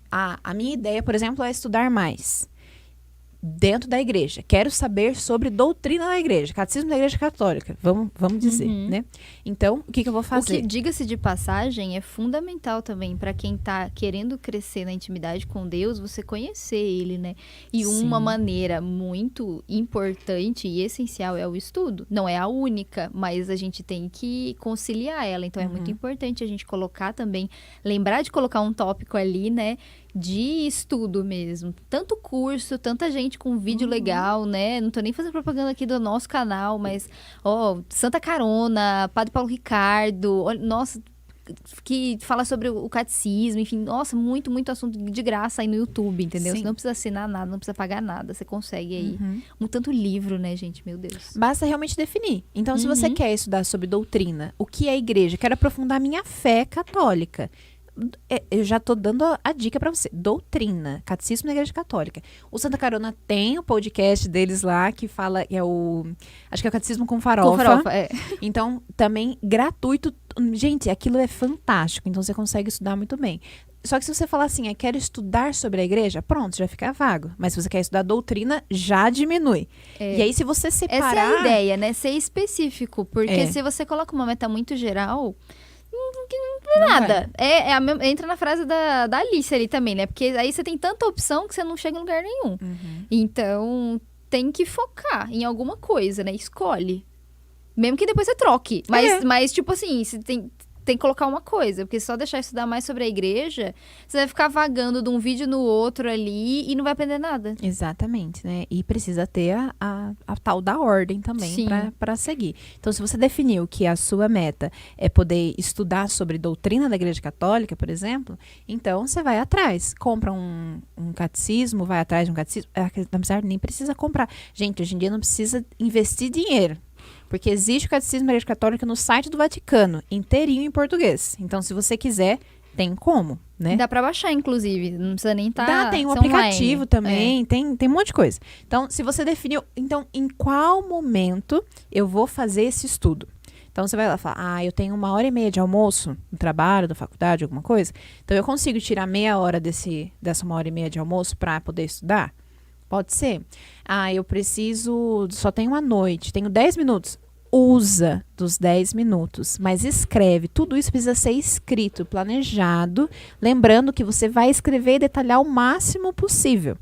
a minha ideia, por exemplo, é estudar mais dentro da igreja. Quero saber sobre doutrina da igreja, catecismo da igreja católica, vamos dizer, né? Então, o que eu vou fazer? O que, diga-se de passagem, é fundamental também para quem tá querendo crescer na intimidade com Deus, você conhecer ele, né? E uma maneira muito importante e essencial é o estudo. Não é a única, mas a gente tem que conciliar ela. Então, é muito importante a gente colocar também, lembrar de colocar um tópico ali, né? De estudo mesmo. Tanto curso, tanta gente com vídeo legal, né? Não tô nem fazendo propaganda aqui do nosso canal, mas, Santa Carona, Padre Paulo Ricardo, nossa, que fala sobre o catecismo, enfim, nossa, muito, muito assunto de graça aí no YouTube, entendeu? Você não precisa assinar nada, não precisa pagar nada, você consegue aí. Tanto livro, né, gente? Meu Deus. Basta realmente definir. Então, se você quer estudar sobre doutrina, o que é a igreja, quero aprofundar minha fé católica, eu já tô dando a dica pra você. Doutrina, Catecismo da Igreja Católica. O Santa Carona tem o podcast deles lá, que fala, acho que é o Catecismo com Farofa. Com Farofa, Então, também gratuito. Gente, aquilo é fantástico. Então, você consegue estudar muito bem. Só que se você falar assim, quero estudar sobre a igreja, pronto, já fica vago. Mas se você quer estudar doutrina, já diminui. E aí, se você separar... Essa é a ideia, né? Ser específico. Porque É. se você coloca uma meta muito geral, não Não nada. Entra na frase da Alice ali também, né? Porque aí você tem tanta opção que você não chega em lugar nenhum. Uhum. Então, tem que focar em alguma coisa, né? Escolhe. Mesmo que depois você troque. Mas tipo assim, você tem que colocar uma coisa. Porque só deixar estudar mais sobre a igreja, você vai ficar vagando de um vídeo no outro ali e não vai aprender nada. Exatamente, né? E precisa ter a tal da ordem também Sim. para seguir. Então, se você definiu que a sua meta é poder estudar sobre doutrina da Igreja Católica, por exemplo, então você vai atrás. Compra um catecismo, vai atrás de um catecismo. Apesar nem precisa comprar. Gente, hoje em dia não precisa investir dinheiro. Porque existe o Catecismo da Igreja Católica no site do Vaticano, inteirinho em português. Então, se você quiser, tem como, né? Dá pra baixar, inclusive. Não precisa nem estar. Dá, tem um aplicativo também, tem um monte de coisa. Então, se você definiu, então, em qual momento eu vou fazer esse estudo? Então, você vai lá falar, eu tenho 1h30 de almoço no trabalho, da faculdade, alguma coisa. Então, eu consigo tirar meia hora dessa 1h30 de almoço para poder estudar? Pode ser. Eu preciso, só tenho a noite, tenho 10 minutos. Usa dos 10 minutos, mas escreve. Tudo isso precisa ser escrito, planejado, lembrando que você vai escrever e detalhar o máximo possível.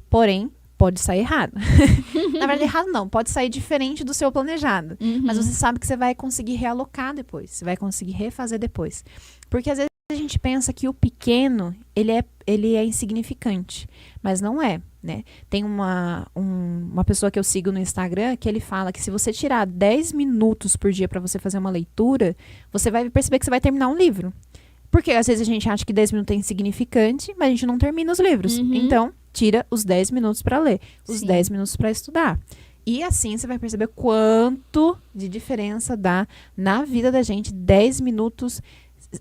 Porém, pode sair errado. Na verdade, errado não, pode sair diferente do seu planejado. Uhum. Mas você sabe que você vai conseguir realocar depois, você vai conseguir refazer depois. Porque às vezes a gente pensa que o pequeno, ele é insignificante, mas não é, né? Tem uma pessoa que eu sigo no Instagram que ele fala que se você tirar 10 minutos por dia para você fazer uma leitura, você vai perceber que você vai terminar um livro. Porque às vezes a gente acha que 10 minutos é insignificante, mas a gente não termina os livros. Uhum. Então, tira os 10 minutos para ler, os Sim. 10 minutos para estudar. E assim você vai perceber quanto de diferença dá na vida da gente 10 minutos.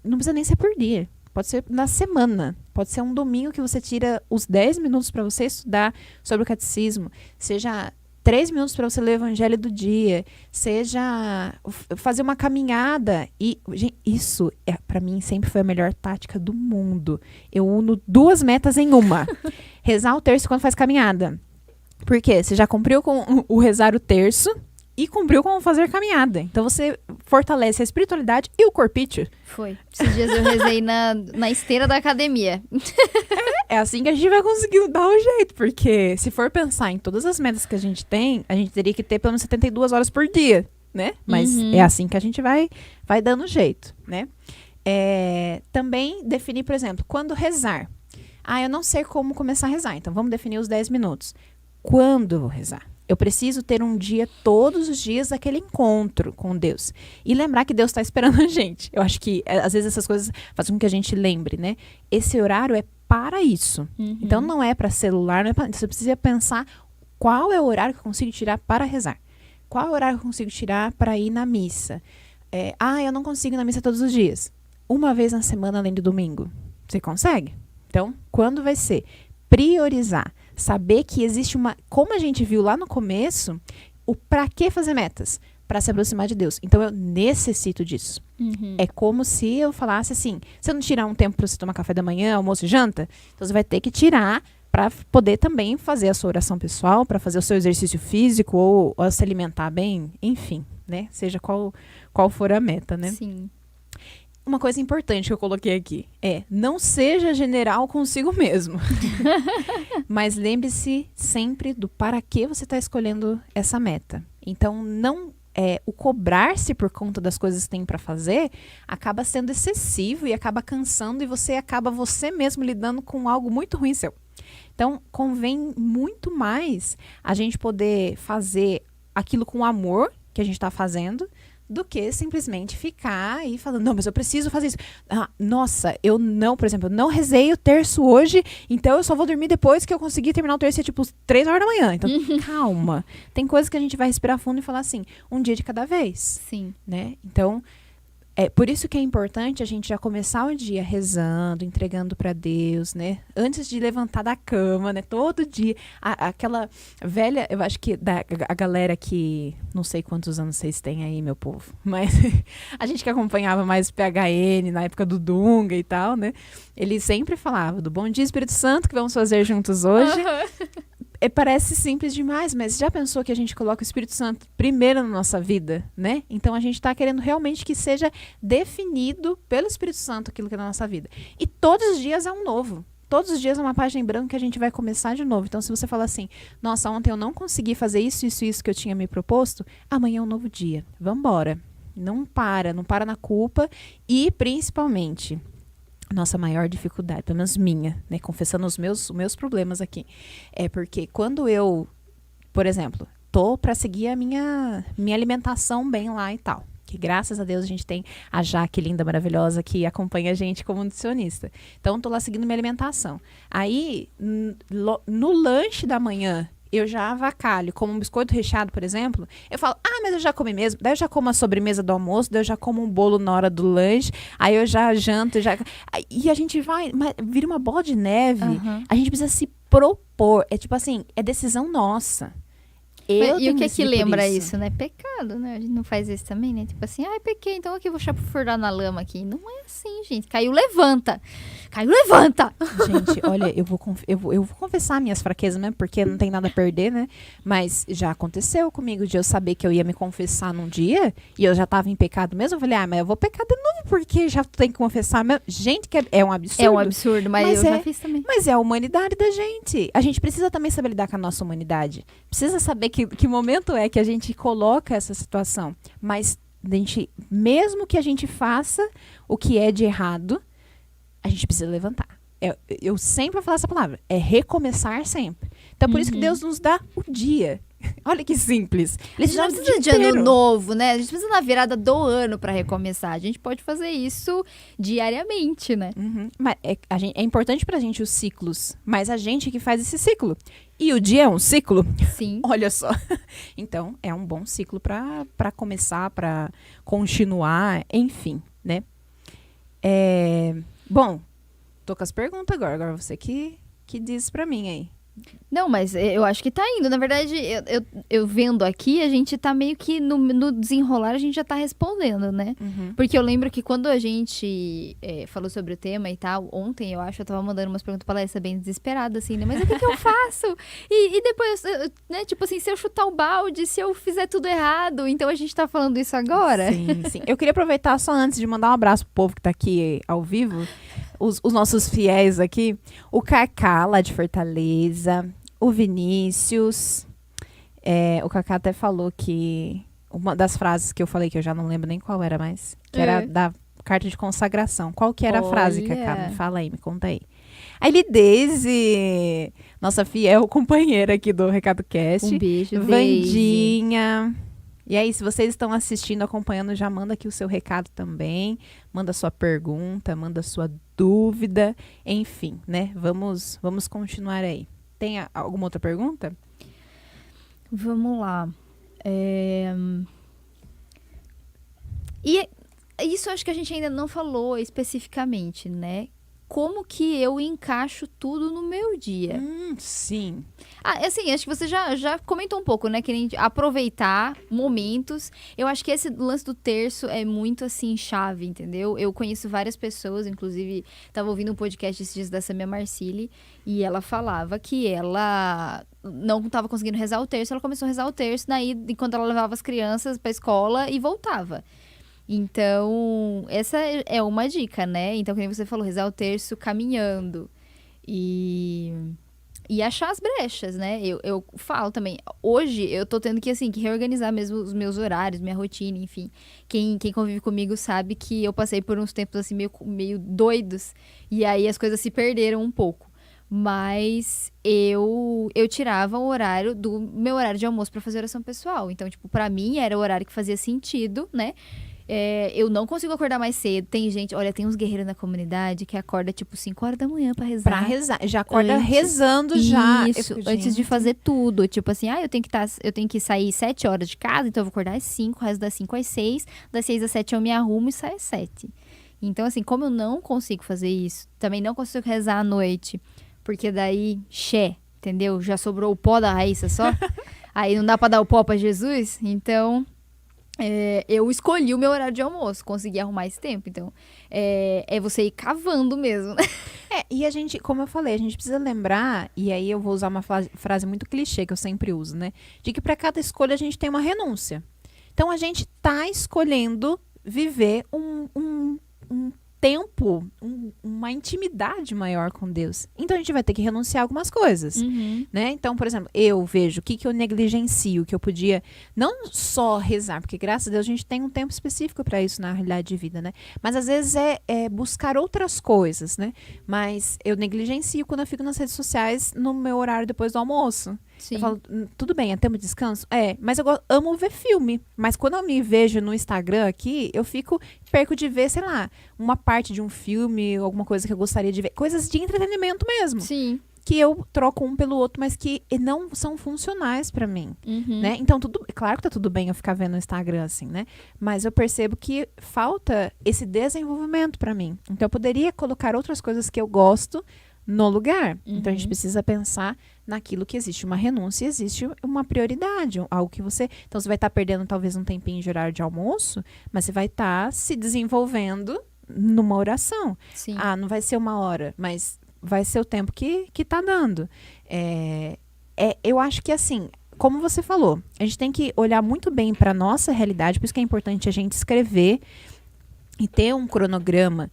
Não precisa nem ser por dia. Pode ser na semana. Pode ser um domingo que você tira os 10 minutos para você estudar sobre o catecismo. Seja 3 minutos para você ler o evangelho do dia. Seja fazer uma caminhada. E gente, isso, para mim, sempre foi a melhor tática do mundo. Eu uno 2 metas em uma. Rezar o terço quando faz caminhada. Por quê? Você já cumpriu com o rezar o terço e cumpriu com fazer caminhada. Então, você fortalece a espiritualidade e o corpício. Foi. Esses dias eu rezei na esteira da academia. É assim que a gente vai conseguir dar o jeito. Porque se for pensar em todas as metas que a gente tem, a gente teria que ter pelo menos 72 horas por dia, né? Mas é assim que a gente vai dando jeito, né? Também definir, por exemplo, quando rezar. Eu não sei como começar a rezar. Então, vamos definir os 10 minutos. Quando eu vou rezar? Eu preciso ter um dia, todos os dias, daquele encontro com Deus. E lembrar que Deus está esperando a gente. Eu acho que, às vezes, essas coisas fazem com que a gente lembre, né? Esse horário é para isso. Uhum. Então, não é para celular, não é pra... Você precisa pensar qual é o horário que eu consigo tirar para rezar. Qual é o horário que eu consigo tirar para ir na missa? Eu não consigo ir na missa todos os dias. Uma vez na semana, além do domingo. Você consegue? Então, quando vai ser? Priorizar. Saber que existe como a gente viu lá no começo, o para que fazer metas? Para se aproximar de Deus. Então, eu necessito disso. Uhum. É como se eu falasse assim, se eu não tirar um tempo para você tomar café da manhã, almoço e janta, então você vai ter que tirar para poder também fazer a sua oração pessoal, para fazer o seu exercício físico ou se alimentar bem, enfim, né? Seja qual for a meta, né? Sim. Uma coisa importante que eu coloquei aqui não seja general consigo mesmo. Mas lembre-se sempre do para que você está escolhendo essa meta. Então, o cobrar-se por conta das coisas que tem para fazer acaba sendo excessivo e acaba cansando e você acaba você mesmo lidando com algo muito ruim seu. Então, convém muito mais a gente poder fazer aquilo com amor que a gente está fazendo, do que simplesmente ficar aí falando, não, mas eu preciso fazer isso. Nossa, por exemplo, eu não rezei o terço hoje, então eu só vou dormir depois que eu conseguir terminar o terço, tipo 3 horas da manhã. Então, calma. Tem coisas que a gente vai respirar fundo e falar assim, um dia de cada vez. Sim. Né? Então, Por isso que é importante a gente já começar o dia rezando, entregando para Deus, né? Antes de levantar da cama, né? Todo dia. Aquela velha, eu acho que a galera que, não sei quantos anos vocês têm aí, meu povo, mas a gente que acompanhava mais o PHN na época do Dunga e tal, né? Ele sempre falava do Bom Dia Espírito Santo que vamos fazer juntos hoje. Parece simples demais, mas já pensou que a gente coloca o Espírito Santo primeiro na nossa vida, né? Então a gente está querendo realmente que seja definido pelo Espírito Santo aquilo que é na nossa vida. E todos os dias é um novo. Todos os dias é uma página em branco que a gente vai começar de novo. Então se você fala assim, nossa, ontem eu não consegui fazer isso que eu tinha me proposto, amanhã é um novo dia. Vambora. Não para na culpa e principalmente... Nossa maior dificuldade, pelo menos minha, né? Confessando os meus problemas aqui. É porque quando eu, por exemplo, tô para seguir a minha alimentação bem lá e tal. Que graças a Deus a gente tem a Jaque linda, maravilhosa, que acompanha a gente como nutricionista. Então, tô lá seguindo minha alimentação. Aí, no lanche da manhã, eu já avacalho, como um biscoito recheado, por exemplo, eu falo, mas eu já comi mesmo, daí eu já como a sobremesa do almoço, daí eu já como um bolo na hora do lanche, aí eu já janto, e a gente vai, vira uma bola de neve, a gente precisa se propor, é tipo assim, é decisão nossa. E o que lembra isso, né? Pecado, né? A gente não faz isso também, né? Tipo assim, pequei, então aqui eu vou chapurdar na lama aqui. Não é assim, gente. Caiu, levanta! Caiu, levanta! Gente, olha, eu vou confessar minhas fraquezas mesmo, porque não tem nada a perder, né? Mas já aconteceu comigo de eu saber que eu ia me confessar num dia, e eu já tava em pecado mesmo. Eu falei, mas eu vou pecar de novo, porque já tenho que confessar mesmo. Gente, que é um absurdo. É um absurdo, mas eu já fiz também. Mas é a humanidade da gente. A gente precisa também saber lidar com a nossa humanidade. Precisa saber que momento é que a gente coloca essa situação. Mas, mesmo que a gente faça o que é de errado, a gente precisa levantar. Eu sempre vou falar essa palavra. É recomeçar sempre. Então, por isso que Deus nos dá o dia. Olha que simples. A gente não precisa de ano novo, né? A gente precisa na virada do ano para recomeçar. A gente pode fazer isso diariamente, né? Mas é importante pra gente os ciclos. Mas a gente que faz esse ciclo. E o dia é um ciclo? Sim. Olha só. Então, é um bom ciclo pra começar, pra continuar, enfim, né? Bom, tô com as perguntas agora. Agora você que diz pra mim aí. Não, mas eu acho que tá indo. Na verdade, eu vendo aqui, a gente tá meio que no desenrolar, a gente já tá respondendo, né? Porque eu lembro que quando a gente falou sobre o tema e tal, ontem, eu acho, eu tava mandando umas perguntas pra Larissa bem desesperada, assim, né? Mas o que eu faço? E depois, né? Tipo assim, se eu chutar o balde, se eu fizer tudo errado, então a gente tá falando isso agora? Sim. Eu queria aproveitar só antes de mandar um abraço pro povo que tá aqui ao vivo. Os nossos fiéis aqui, o Cacá, lá de Fortaleza, o Vinícius, o Cacá até falou que uma das frases que eu falei, que eu já não lembro nem qual era mais, que era da carta de consagração. Qual que era a frase, Cacá? Me fala aí, me conta aí. A Lideze, nossa fiel companheira aqui do Recado Cast. Um beijo, Vandinha. E aí, se vocês estão assistindo, acompanhando, já manda aqui o seu recado também. Manda sua pergunta, manda sua dúvida. Enfim, né? Vamos continuar aí. Tem alguma outra pergunta? Vamos lá. E isso acho que a gente ainda não falou especificamente, né? Como que eu encaixo tudo no meu dia? Sim. Assim, acho que você já comentou um pouco, né? Que a gente aproveitar momentos. Eu acho que esse lance do terço é muito, assim, chave, entendeu? Eu conheço várias pessoas, inclusive, estava ouvindo um podcast esses dias da Samia Marcilli, e ela falava que ela não estava conseguindo rezar o terço, ela começou a rezar o terço, daí, enquanto ela levava as crianças para a escola e voltava. Então, essa é uma dica, né? Então, como você falou, rezar o terço caminhando. E achar as brechas, né? Eu falo também, hoje eu tô tendo que, assim, que reorganizar mesmo os meus horários, minha rotina, enfim. Quem convive comigo sabe que eu passei por uns tempos, assim, meio doidos. E aí as coisas se perderam um pouco. Mas eu tirava o horário do meu horário de almoço pra fazer oração pessoal. Então, tipo, pra mim era o horário que fazia sentido, né? Eu não consigo acordar mais cedo. Tem gente, olha, tem uns guerreiros na comunidade que acorda tipo 5 horas da manhã pra rezar. Pra rezar. Já acorda rezando já. Isso, antes de fazer tudo. Tipo assim, eu tenho que sair 7 horas de casa, então eu vou acordar às 5, rezo das 5 às 6. Das 6 às 7 eu me arrumo e saio às 7. Então, assim, como eu não consigo fazer isso, também não consigo rezar à noite, porque daí, entendeu? Já sobrou o pó da Raíssa só. Aí não dá pra dar o pó pra Jesus, então... eu escolhi o meu horário de almoço, consegui arrumar esse tempo. Então, é você ir cavando mesmo, né? E a gente, como eu falei, a gente precisa lembrar, e aí eu vou usar uma frase muito clichê que eu sempre uso, né? De que para cada escolha a gente tem uma renúncia. Então, a gente tá escolhendo viver um tempo, uma intimidade maior com Deus. Então, a gente vai ter que renunciar a algumas coisas, né? Então, por exemplo, eu vejo o que eu negligencio, que eu podia não só rezar, porque graças a Deus a gente tem um tempo específico para isso na realidade de vida, né? Mas às vezes é buscar outras coisas, né? Mas eu negligencio quando eu fico nas redes sociais no meu horário depois do almoço. Sim. Eu falo, tudo bem, é tempo de descanso? Mas eu amo ver filme. Mas quando eu me vejo no Instagram aqui, perco de ver, sei lá, uma parte de um filme, alguma coisa que eu gostaria de ver. Coisas de entretenimento mesmo. Sim. Que eu troco um pelo outro, mas que não são funcionais pra mim, né? Então, claro que tá tudo bem eu ficar vendo o Instagram assim, né? Mas eu percebo que falta esse desenvolvimento pra mim. Então, eu poderia colocar outras coisas que eu gosto no lugar. Então, a gente precisa pensar naquilo que existe uma renúncia, existe uma prioridade, algo que você... Então, você vai estar perdendo talvez um tempinho de horário de almoço, mas você vai estar se desenvolvendo numa oração. Sim. Não vai ser 1 hora, mas vai ser o tempo que tá dando. Eu acho que, assim, como você falou, a gente tem que olhar muito bem para nossa realidade, por isso que é importante a gente escrever e ter um cronograma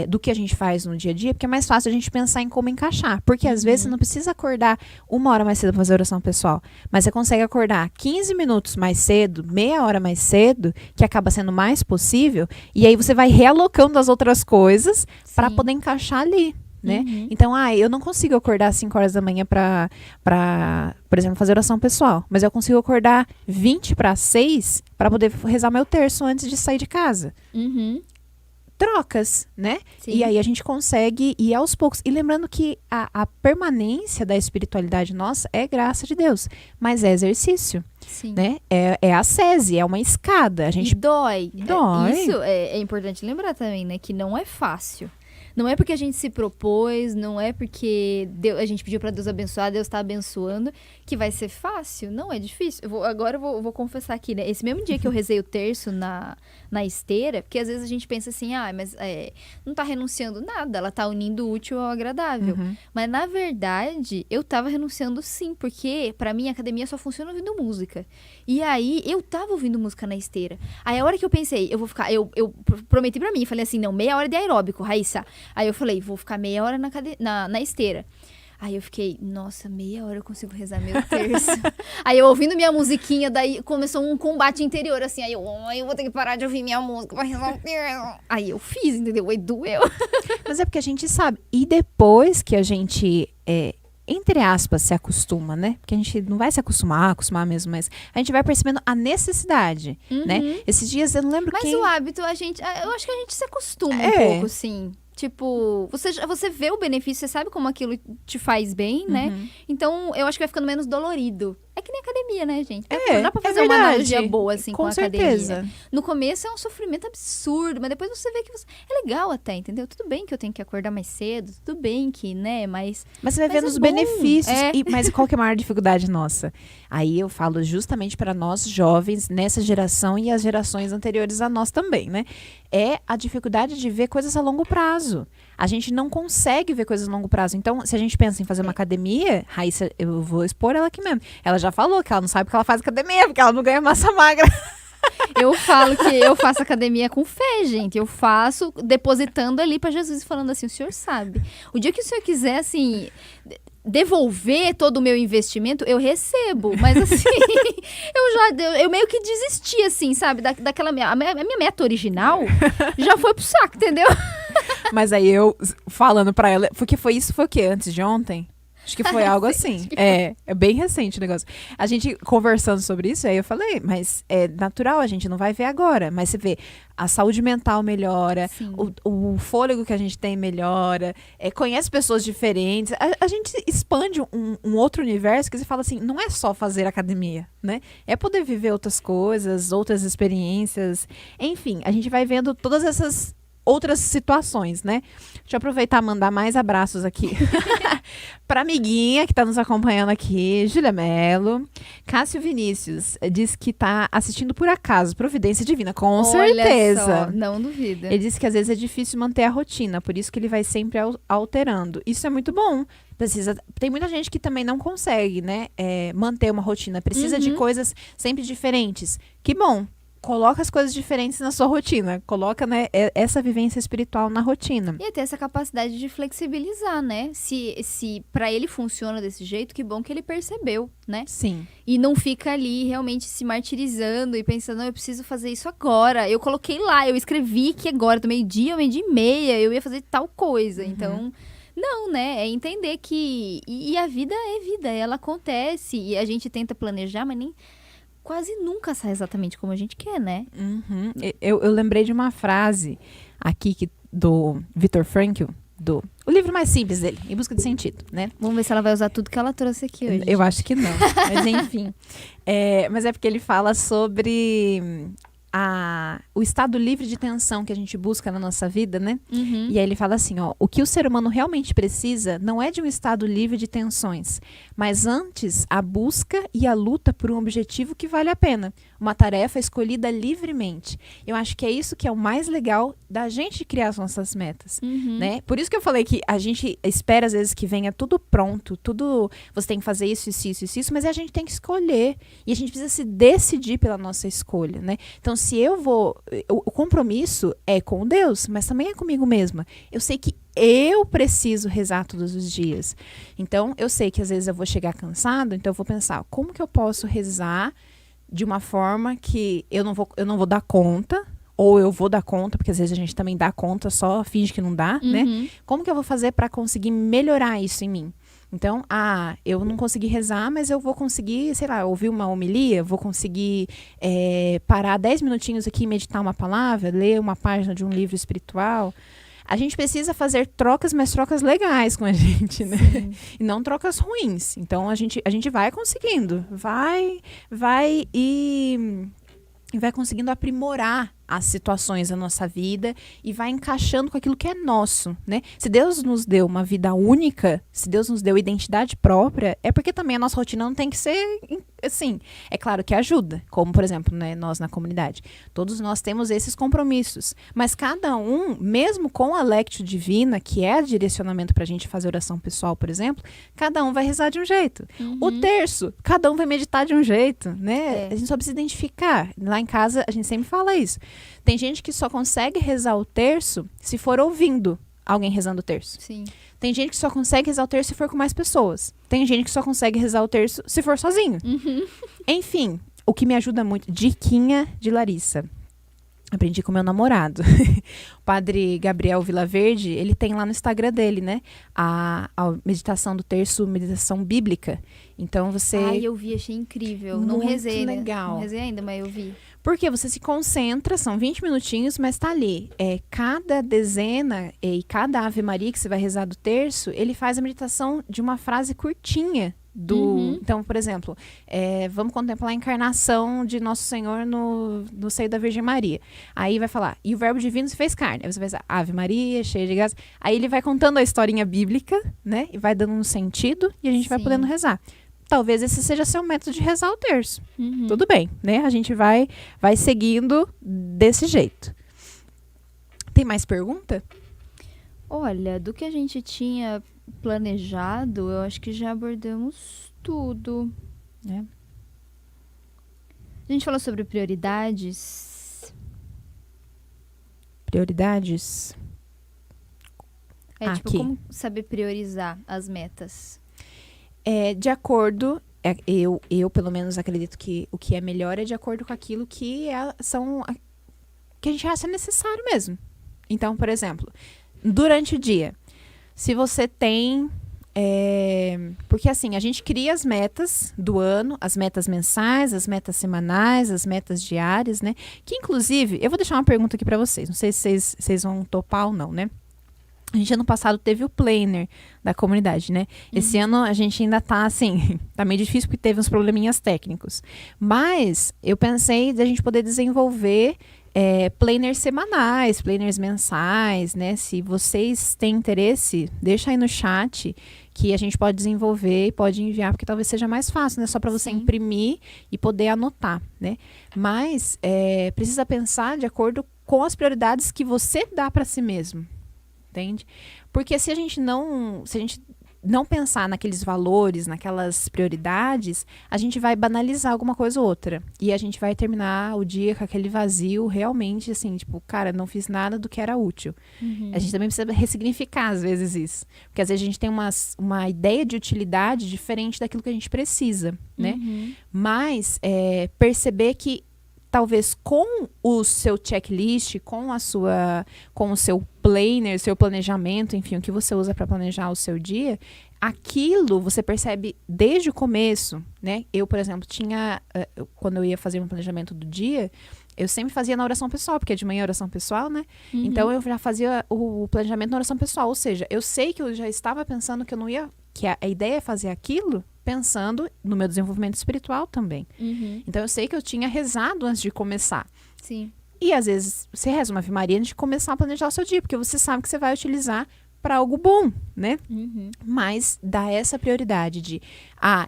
do que a gente faz no dia a dia, porque é mais fácil a gente pensar em como encaixar. Porque às vezes você não precisa acordar 1 hora mais cedo para fazer oração pessoal, mas você consegue acordar 15 minutos mais cedo, meia hora mais cedo, que acaba sendo mais possível, e aí você vai realocando as outras coisas para poder encaixar ali. Né? Então, eu não consigo acordar às 5 horas da manhã para, por exemplo, fazer oração pessoal. Mas eu consigo acordar 20 para 6 para poder rezar meu terço antes de sair de casa. Trocas, né? Sim. E aí a gente consegue ir aos poucos. E lembrando que a permanência da espiritualidade nossa é graça de Deus, mas é exercício. Sim. Né? É ascese, é uma escada. A gente... E dói. Dói. Isso é importante lembrar também, né? Que não é fácil. Não é porque a gente se propôs, não é porque a gente pediu para Deus abençoar, Deus está abençoando, que vai ser fácil. Não, é difícil. Agora eu vou confessar aqui, né? Esse mesmo dia que eu rezei o terço na esteira, porque às vezes a gente pensa assim, mas não tá renunciando nada, ela tá unindo o útil ao agradável. Mas na verdade, eu tava renunciando sim, porque para mim a academia só funciona ouvindo música. E aí, eu tava ouvindo música na esteira. Aí a hora que eu pensei, eu prometi pra mim, falei assim, não, meia hora de aeróbico, Raíssa. Aí eu falei, vou ficar meia hora na esteira. Aí eu fiquei, nossa, meia hora eu consigo rezar meu terço. Aí eu ouvindo minha musiquinha, daí começou um combate interior, assim. Aí eu vou ter que parar de ouvir minha música pra rezar o terço. Aí eu fiz, entendeu? Aí doeu. Mas é porque a gente sabe. E depois que a gente, entre aspas, se acostuma, né? Porque a gente não vai se acostumar mesmo, mas a gente vai percebendo a necessidade, né? Esses dias eu não lembro Mas o hábito, eu acho que a gente se acostuma um pouco, sim. Tipo, você vê o benefício, você sabe como aquilo te faz bem, né? Então, eu acho que vai ficando menos dolorido. É que nem academia, né, gente? Não dá pra fazer uma analogia boa, assim, com a certeza. academia. No começo é um sofrimento absurdo, mas depois você vê que é legal até, entendeu? Tudo bem que eu tenho que acordar mais cedo, tudo bem que, né, mas você vai vendo os benefícios. Mas qual que é a maior dificuldade nossa? Aí eu falo justamente para nós jovens, nessa geração e as gerações anteriores a nós também, né? É a dificuldade de ver coisas a longo prazo. A gente não consegue ver coisas a longo prazo. Então, se a gente pensa em fazer uma academia, Raíssa, eu vou expor ela aqui mesmo. Ela já falou que ela não sabe que ela faz academia, porque ela não ganha massa magra. Eu falo que eu faço academia com fé, gente. Eu faço depositando ali para Jesus e falando assim, o senhor sabe. O dia que o senhor quiser, assim, devolver todo o meu investimento, eu recebo. Mas assim, eu meio que desisti, assim, sabe? Daquela a minha meta original já foi pro saco, entendeu? Mas aí eu falando pra ela, porque foi o quê? Antes de ontem? Acho que foi algo assim. É bem recente o negócio. A gente conversando sobre isso, aí eu falei, mas é natural, a gente não vai ver agora. Mas você vê, a saúde mental melhora, o fôlego que a gente tem melhora, conhece pessoas diferentes. A gente expande um outro universo que você fala assim, não é só fazer academia, né? É poder viver outras coisas, outras experiências. Enfim, a gente vai vendo todas essas outras situações, né? Deixa eu aproveitar e mandar mais abraços aqui. Pra amiguinha que tá nos acompanhando aqui, Júlia Mello. Cássio Vinícius diz que tá assistindo por acaso, Providência Divina, com certeza. Só, não duvida. Ele disse que às vezes é difícil manter a rotina, por isso que ele vai sempre alterando. Isso é muito bom. Tem muita gente que também não consegue, né, manter uma rotina. Precisa de coisas sempre diferentes. Que bom. Coloca as coisas diferentes na sua rotina. Coloca, né, essa vivência espiritual na rotina. E ter essa capacidade de flexibilizar, né? Se para ele funciona desse jeito, que bom que ele percebeu, né? Sim. E não fica ali realmente se martirizando e pensando, não, eu preciso fazer isso agora. Eu coloquei lá, eu escrevi que agora, do meio-dia, meio-dia e meia, eu ia fazer tal coisa. Então, não, né? É entender que... E a vida é vida, ela acontece. E a gente tenta planejar, mas nem... quase nunca sai exatamente como a gente quer, né? Uhum. Eu lembrei de uma frase aqui do Viktor Frankl, o livro mais simples dele, Em Busca de Sentido, né? Vamos ver se ela vai usar tudo que ela trouxe aqui hoje. Eu acho que não, mas enfim. Mas é porque ele fala sobre o estado livre de tensão que a gente busca na nossa vida, né? E aí ele fala assim, ó, o que o ser humano realmente precisa não é de um estado livre de tensões, mas antes a busca e a luta por um objetivo que vale a pena, uma tarefa escolhida livremente. Eu acho que é isso que é o mais legal da gente criar as nossas metas, né? Por isso que eu falei que a gente espera às vezes que venha tudo pronto, tudo, você tem que fazer isso, mas a gente tem que escolher e a gente precisa se decidir pela nossa escolha, né? Então, se eu vou... O compromisso é com Deus, mas também é comigo mesma. Eu sei que eu preciso rezar todos os dias. Então, eu sei que às vezes eu vou chegar cansado, então eu vou pensar, como que eu posso rezar de uma forma que eu não vou dar conta, ou eu vou dar conta, porque às vezes a gente também dá conta, só finge que não dá, né? Como que eu vou fazer para conseguir melhorar isso em mim? Então, eu não consegui rezar, mas eu vou conseguir, sei lá, ouvir uma homilia, vou conseguir parar 10 minutinhos aqui e meditar uma palavra, ler uma página de um livro espiritual. A gente precisa fazer trocas, mas trocas legais com a gente, né? E não trocas ruins. Então, a gente vai conseguindo, vai e vai conseguindo aprimorar as situações da nossa vida e vai encaixando com aquilo que é nosso, né? Se Deus nos deu uma vida única, se Deus nos deu identidade própria, é porque também a nossa rotina não tem que ser assim. É claro que ajuda, como por exemplo, né, nós na comunidade. Todos nós temos esses compromissos, mas cada um, mesmo com a Lectio Divina, que é direcionamento pra gente fazer oração pessoal, por exemplo, cada um vai rezar de um jeito. O terço, cada um vai meditar de um jeito, né? A gente só precisa identificar. Lá em casa, a gente sempre fala isso. Tem gente que só consegue rezar o terço se for ouvindo alguém rezando o terço. Sim. Tem gente que só consegue rezar o terço se for com mais pessoas. Tem gente que só consegue rezar o terço se for sozinho. Enfim, o que me ajuda muito, diquinha de Larissa. Aprendi com meu namorado. O padre Gabriel Vilaverde, ele tem lá no Instagram dele, né? A meditação do terço, meditação bíblica. Então você... eu vi, achei incrível. Muito não rezei, legal. Né? Não rezei ainda, mas eu vi. Porque você se concentra, são 20 minutinhos, mas tá ali. Cada dezena e cada Ave Maria que você vai rezar do terço, ele faz a meditação de uma frase curtinha. Então, por exemplo, vamos contemplar a encarnação de Nosso Senhor no seio da Virgem Maria. Aí vai falar, e o verbo divino se fez carne. Aí você vai dizer, Ave Maria, cheia de graça. Aí ele vai contando a historinha bíblica, né? E vai dando um sentido e a gente vai podendo rezar. Talvez esse seja seu método de rezar o terço. Tudo bem, né? A gente vai seguindo desse jeito. Tem mais pergunta? Olha, do que a gente tinha planejado, eu acho que já abordamos tudo. A gente falou sobre prioridades. Prioridades? Tipo, como saber priorizar as metas? De acordo, eu pelo menos acredito que o que é melhor é de acordo com aquilo que que a gente acha necessário mesmo. Então, por exemplo, durante o dia, se você tem Porque assim, a gente cria as metas do ano, as metas mensais, as metas semanais, as metas diárias, né? Que inclusive, eu vou deixar uma pergunta aqui pra vocês, não sei se vocês vão topar ou não, né? A gente ano passado teve o planner da comunidade, né? Esse ano a gente ainda tá assim, tá meio difícil porque teve uns probleminhas técnicos. Mas eu pensei da gente poder desenvolver planners semanais, planners mensais, né? Se vocês têm interesse, deixa aí no chat que a gente pode desenvolver e pode enviar, porque talvez seja mais fácil, né? Só para você imprimir e poder anotar, né? Mas precisa pensar de acordo com as prioridades que você dá para si mesmo. Entende? Porque se a gente não pensar naqueles valores, naquelas prioridades, a gente vai banalizar alguma coisa ou outra. E a gente vai terminar o dia com aquele vazio realmente, assim, tipo, cara, não fiz nada do que era útil. A gente também precisa ressignificar, às vezes, isso. Porque às vezes a gente tem uma ideia de utilidade diferente daquilo que a gente precisa, né? Mas perceber que talvez com o seu checklist, com o seu planner, seu planejamento, enfim, o que você usa para planejar o seu dia, aquilo você percebe desde o começo, né? Eu, por exemplo, quando eu ia fazer um planejamento do dia, eu sempre fazia na oração pessoal, porque de manhã é oração pessoal, né? Então eu já fazia o planejamento na oração pessoal, ou seja, eu sei que eu já estava pensando que eu não ia, que a ideia é fazer aquilo pensando no meu desenvolvimento espiritual também. Então eu sei que eu tinha rezado antes de começar. Sim. E às vezes você reza uma Ave Maria antes de começar a planejar o seu dia, porque você sabe que você vai utilizar para algo bom, né? Mas dá essa prioridade de,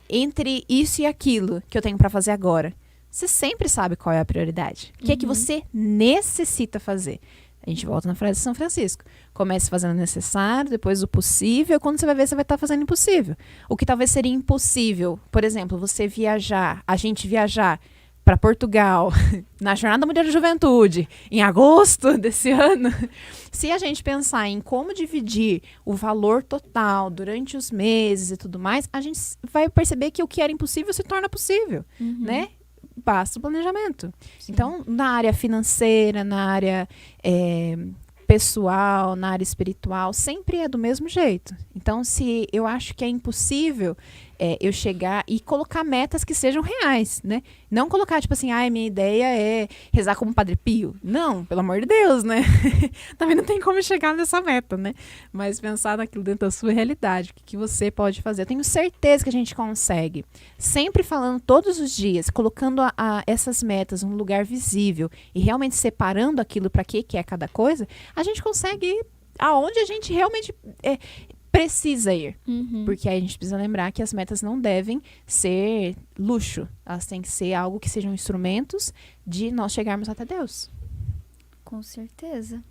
entre isso e aquilo que eu tenho para fazer agora, você sempre sabe qual é a prioridade. O que é que você necessita fazer? A gente volta na frase de São Francisco. Comece fazendo o necessário, depois o possível. Quando você vai ver, você vai estar fazendo o impossível. O que talvez seria impossível, por exemplo, a gente viajar para Portugal na Jornada Mundial da Juventude, em agosto desse ano. Se a gente pensar em como dividir o valor total durante os meses e tudo mais, a gente vai perceber que o que era impossível se torna possível, né? Basta o planejamento. Sim. Então, na área financeira, na área pessoal, na área espiritual, sempre é do mesmo jeito. Então, se eu acho que é impossível eu chegar e colocar metas que sejam reais, né? Não colocar, tipo assim, minha ideia é rezar como Padre Pio. Não, pelo amor de Deus, né? Também não tem como chegar nessa meta, né? Mas pensar naquilo dentro da sua realidade, o que você pode fazer. Eu tenho certeza que a gente consegue. Sempre falando todos os dias, colocando essas metas num lugar visível e realmente separando aquilo para que é cada coisa, a gente consegue ir aonde a gente realmente precisa ir. Porque aí a gente precisa lembrar que as metas não devem ser luxo. Elas têm que ser algo que sejam instrumentos de nós chegarmos até Deus. Com certeza.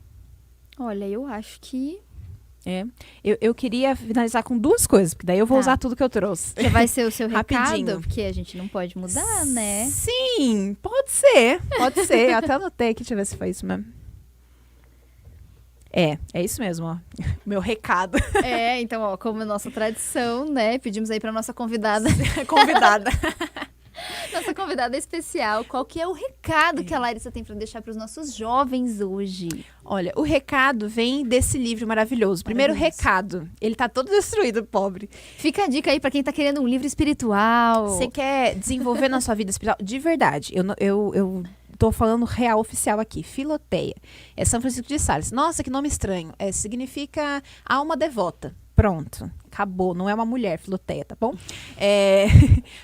Olha, eu acho que... Eu queria finalizar com duas coisas, porque daí eu vou usar tudo que eu trouxe. Que vai ser o seu Rapidinho. recado, porque a gente não pode mudar, né? Sim, pode ser. Eu até anotei aqui, deixa eu ver se foi isso mesmo. É isso mesmo, ó. Meu recado. Então, ó, como é nossa tradição, né? Pedimos aí pra nossa convidada. Nossa convidada especial, qual que é o recado que a Larissa tem para deixar para os nossos jovens hoje? Olha, o recado vem desse livro maravilhoso. Primeiro recado, ele tá todo destruído, pobre. Fica a dica aí para quem tá querendo um livro espiritual. Você quer desenvolver na sua vida espiritual? De verdade, eu tô falando real oficial aqui, Filoteia. É São Francisco de Sales. Nossa, que nome estranho. Significa alma devota. Pronto, acabou. Não é uma mulher, Filoteia, tá bom?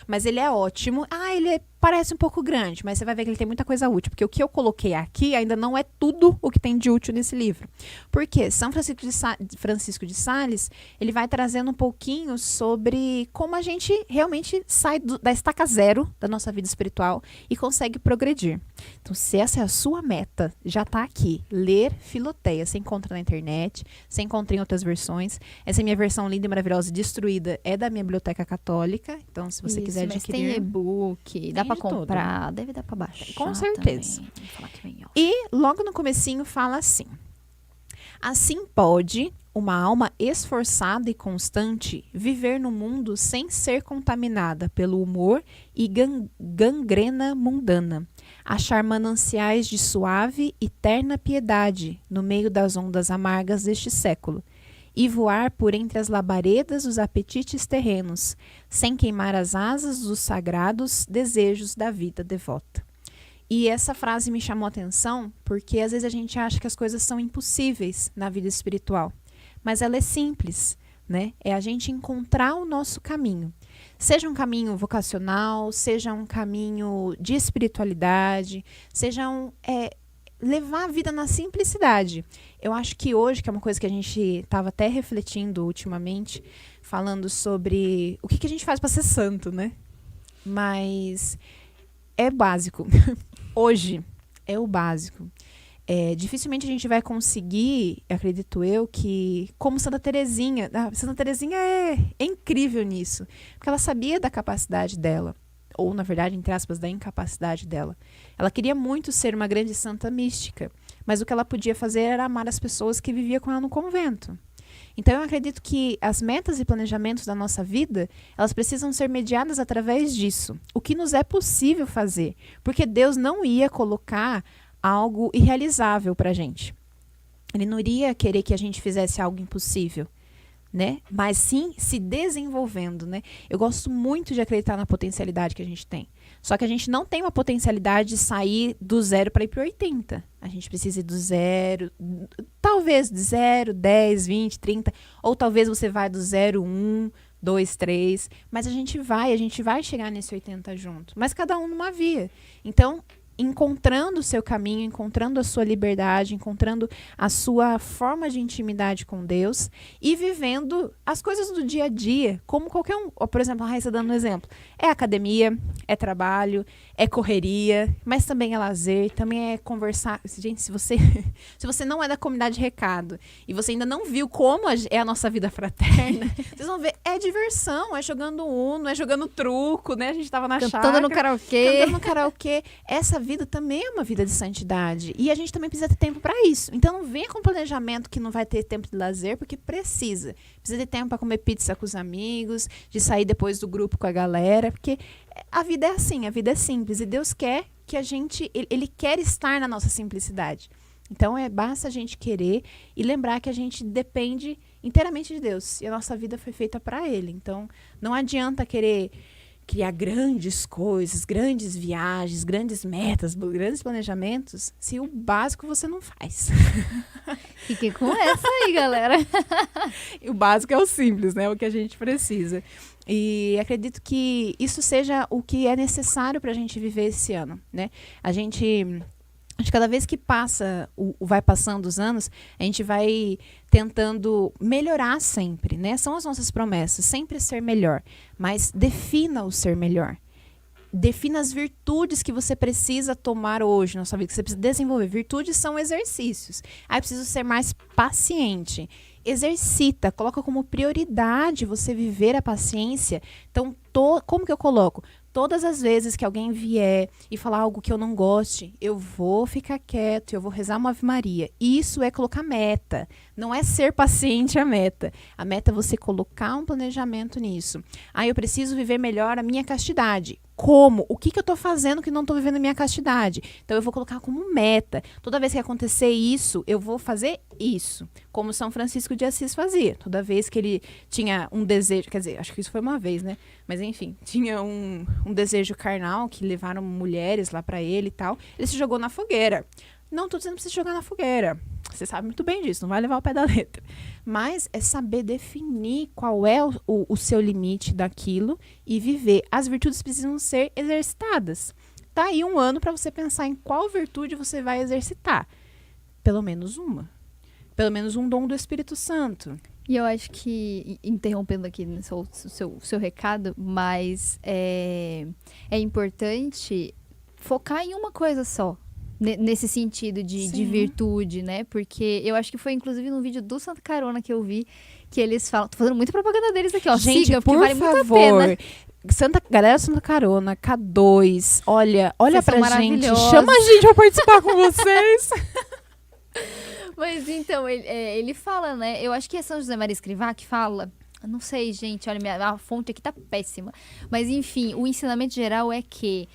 Mas ele é ótimo. Ele parece um pouco grande, mas você vai ver que ele tem muita coisa útil. Porque o que eu coloquei aqui ainda não é tudo o que tem de útil nesse livro. Porque São Francisco de Sales, ele vai trazendo um pouquinho sobre como a gente realmente sai da estaca zero da nossa vida espiritual e consegue progredir. Então, se essa é a sua meta, já tá aqui. Ler Filoteia. Você encontra na internet, você encontra em outras versões. Essa é minha versão linda e maravilhosa e destruída, é da minha biblioteca católica. Então, se você quiser adquirir... Mas tem e-book, dá pra comprar, tudo. Deve dar pra baixar. Com certeza. E logo no comecinho fala assim: assim pode uma alma esforçada e constante viver no mundo sem ser contaminada pelo humor e gangrena mundana, achar mananciais de suave e terna piedade no meio das ondas amargas deste século, e voar por entre as labaredas dos apetites terrenos, sem queimar as asas dos sagrados desejos da vida devota. E essa frase me chamou a atenção porque às vezes a gente acha que as coisas são impossíveis na vida espiritual, mas ela é simples, né? É a gente encontrar o nosso caminho. Seja um caminho vocacional, seja um caminho de espiritualidade, seja levar a vida na simplicidade. Eu acho que hoje, que é uma coisa que a gente estava até refletindo ultimamente, falando sobre o que a gente faz para ser santo, né? Mas é básico. Hoje é o básico. Dificilmente a gente vai conseguir, acredito eu, que como Santa Teresinha. Santa Teresinha é incrível nisso, porque ela sabia da capacidade dela, ou na verdade, entre aspas, da incapacidade dela. Ela queria muito ser uma grande santa mística, mas o que ela podia fazer era amar as pessoas que viviam com ela no convento. Então eu acredito que as metas e planejamentos da nossa vida, elas precisam ser mediadas através disso. O que nos é possível fazer, porque Deus não ia colocar algo irrealizável para a gente. Ele não iria querer que a gente fizesse algo impossível, né? Mas sim se desenvolvendo, né? Eu gosto muito de acreditar na potencialidade que a gente tem. Só que a gente não tem uma potencialidade de sair do 0 para ir para 80. A gente precisa ir do 0, talvez de 0, 10, 20, 30, ou talvez você vá do 0, 1, 2, 3, mas a gente vai chegar nesse 80 junto. Mas cada um numa via. Então, encontrando o seu caminho, encontrando a sua liberdade, encontrando a sua forma de intimidade com Deus e vivendo as coisas do dia a dia, como qualquer um. Por exemplo, a Raíssa dando um exemplo. É academia, é trabalho, é correria, mas também é lazer, também é conversar. Gente, se você não é da comunidade Recado e você ainda não viu como é a nossa vida fraterna, vocês vão ver, é diversão, é jogando Uno, é jogando truco, né? A gente tava na chácara. Cantando no karaokê. Essa vida também é uma vida de santidade. E a gente também precisa ter tempo para isso. Então não venha com planejamento que não vai ter tempo de lazer, porque precisa. Precisa ter tempo para comer pizza com os amigos, de sair depois do grupo com a galera, porque a vida é assim, a vida é simples. E Deus quer que a gente, Ele quer estar na nossa simplicidade. Então basta a gente querer e lembrar que a gente depende inteiramente de Deus. E a nossa vida foi feita para Ele. Então não adianta querer criar grandes coisas, grandes viagens, grandes metas, grandes planejamentos, se o básico você não faz. Fiquei com essa aí, galera. E o básico é o simples, né? O que a gente precisa. E acredito que isso seja o que é necessário para a gente viver esse ano, né? Acho que cada vez que vai passando os anos, a gente vai tentando melhorar sempre, né? São as nossas promessas, sempre ser melhor. Mas defina o ser melhor. Defina as virtudes que você precisa tomar hoje na sua vida, que você precisa desenvolver. Virtudes são exercícios. Aí eu preciso ser mais paciente. Exercita, coloca como prioridade você viver a paciência. Então, como que eu coloco? Todas as vezes que alguém vier e falar algo que eu não goste, eu vou ficar quieto, eu vou rezar uma Ave Maria. Isso é colocar meta. Não é ser paciente a meta. A meta é você colocar um planejamento nisso. Eu preciso viver melhor a minha castidade. Como? O que eu estou fazendo que não estou vivendo a minha castidade? Então, eu vou colocar como meta. Toda vez que acontecer isso, eu vou fazer isso. Como São Francisco de Assis fazia. Toda vez que ele tinha um desejo... Quer dizer, acho que isso foi uma vez, né? Mas, enfim, tinha um desejo carnal que levaram mulheres lá para ele e tal. Ele se jogou na fogueira. Não estou dizendo para você se jogar na fogueira. Você sabe muito bem disso, não vai levar o pé da letra. Mas é saber definir qual é o seu limite daquilo e viver. As virtudes precisam ser exercitadas. Tá aí um ano para você pensar em qual virtude você vai exercitar. Pelo menos uma. Pelo menos um dom do Espírito Santo. E eu acho que, interrompendo aqui no seu recado, mas é importante focar em uma coisa só. Nesse sentido de virtude, né? Porque eu acho que foi, inclusive, no vídeo do Santa Carona que eu vi, que eles falam... Tô fazendo muita propaganda deles aqui, ó. Gente, siga, por vale favor, muito a pena. Galera Santa Carona, K2, olha Vocês pra são gente. maravilhosos. Chama a gente pra participar com vocês. Mas, então, ele fala, né? Eu acho que é São José Maria Escrivá que fala... Eu não sei, gente, olha, a fonte aqui tá péssima. Mas, enfim, o ensinamento geral é que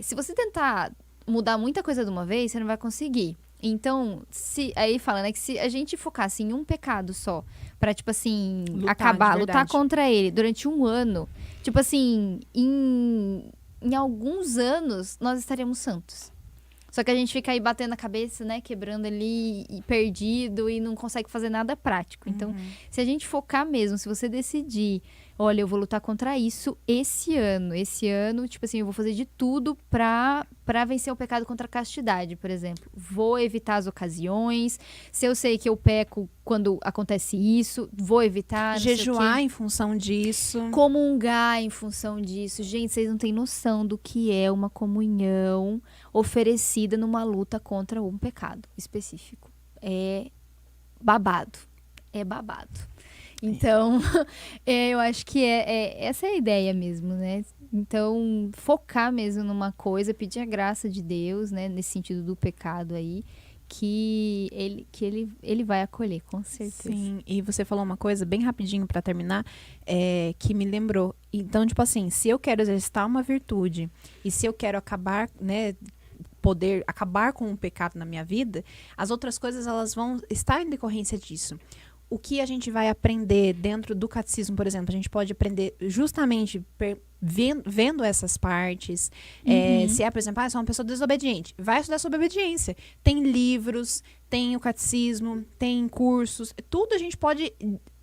se você tentar mudar muita coisa de uma vez, você não vai conseguir. Então, aí fala, né, que se a gente focasse em um pecado só, pra, tipo assim, lutar contra ele durante um ano, tipo assim, em alguns anos, nós estaremos santos. Só que a gente fica aí batendo a cabeça, né, quebrando ali, e perdido, e não consegue fazer nada prático. Então, se a gente focar mesmo, se você decidir, olha, eu vou lutar contra isso esse ano, tipo assim, eu vou fazer de tudo pra vencer o pecado contra a castidade, por exemplo. Vou evitar as ocasiões, se eu sei que eu peco quando acontece isso, vou evitar. Jejuar em função disso. Comungar em função disso. Gente, vocês não têm noção do que é uma comunhão oferecida numa luta contra um pecado específico. É babado. É babado. Então, eu acho que essa é a ideia mesmo, né? Então, focar mesmo numa coisa, pedir a graça de Deus, né? Nesse sentido do pecado aí, que ele vai acolher, com certeza. Sim, e você falou uma coisa bem rapidinho pra terminar, que me lembrou. Então, tipo assim, se eu quero exercitar uma virtude e se eu quero acabar, né, poder acabar com o pecado na minha vida, as outras coisas elas vão estar em decorrência disso. O que a gente vai aprender dentro do catecismo, por exemplo, a gente pode aprender justamente vendo essas partes. Se é, por exemplo, eu sou uma pessoa desobediente, vai estudar sobre obediência. Tem livros, tem o catecismo, tem cursos, tudo a gente pode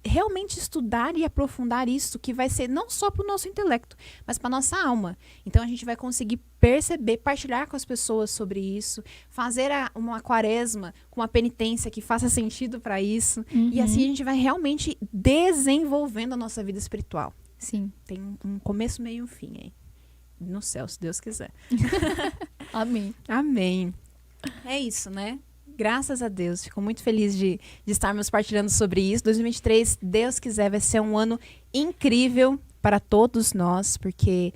realmente estudar e aprofundar isso, que vai ser não só para o nosso intelecto, mas para nossa alma. Então a gente vai conseguir perceber, partilhar com as pessoas sobre isso, fazer uma quaresma com uma penitência que faça sentido para isso, e assim a gente vai realmente desenvolvendo a nossa vida espiritual. Sim. Tem um começo, meio e um fim aí. No céu, se Deus quiser. Amém. Amém. É isso, né? Graças a Deus. Fico muito feliz de estarmos partilhando sobre isso. 2023, Deus quiser, vai ser um ano incrível para todos nós, porque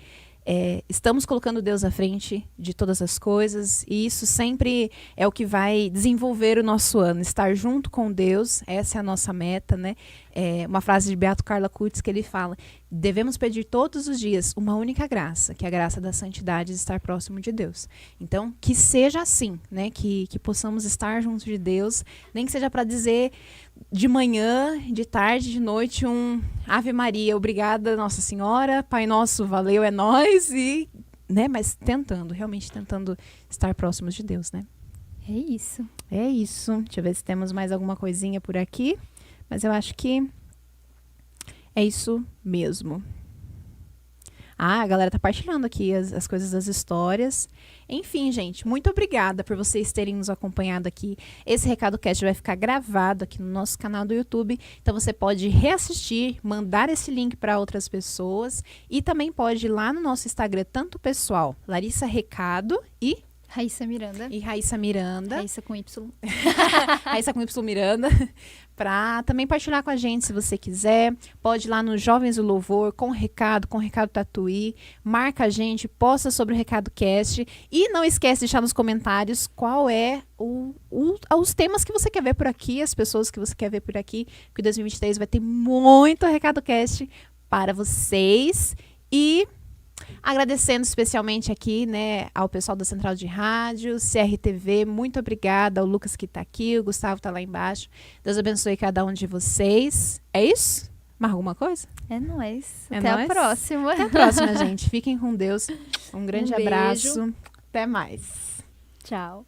estamos colocando Deus à frente de todas as coisas, e isso sempre é o que vai desenvolver o nosso ano, estar junto com Deus. Essa é a nossa meta, né? Uma frase de Beato Carlo Acutis que ele fala: devemos pedir todos os dias uma única graça, que é a graça da santidade, de estar próximo de Deus. Então, que seja assim, né? Que possamos estar junto de Deus, nem que seja para dizer de manhã, de tarde, de noite, um Ave Maria, obrigada Nossa Senhora, Pai Nosso, valeu, é nóis, e, né? Mas realmente tentando estar próximos de Deus, né? É isso. É isso. Deixa eu ver se temos mais alguma coisinha por aqui. Mas eu acho que é isso mesmo. A galera tá partilhando aqui as coisas das histórias. Enfim, gente, muito obrigada por vocês terem nos acompanhado aqui. Esse Recado Cast vai ficar gravado aqui no nosso canal do YouTube. Então você pode reassistir, mandar esse link para outras pessoas. E também pode ir lá no nosso Instagram, tanto pessoal, Larissa Recado e Raíssa Miranda. Raíssa Miranda. Raíssa com Y. Raíssa com Y Miranda. Pra também partilhar com a gente, se você quiser. Pode ir lá no Jovens do Louvor, com recado Tatuí. Marca a gente, posta sobre o Recado Cast. E não esquece de deixar nos comentários qual é os temas que você quer ver por aqui, as pessoas que você quer ver por aqui. Porque 2023 vai ter muito Recado Cast para vocês. E agradecendo especialmente aqui, né, ao pessoal da Central de Rádio, CRTV, muito obrigada, ao Lucas que está aqui, o Gustavo está lá embaixo. Deus abençoe cada um de vocês. É isso? Mais alguma coisa? É nóis. É Até nóis? a próxima. Até a próxima, gente. Fiquem com Deus. Um grande beijo. abraço. Até mais. Tchau.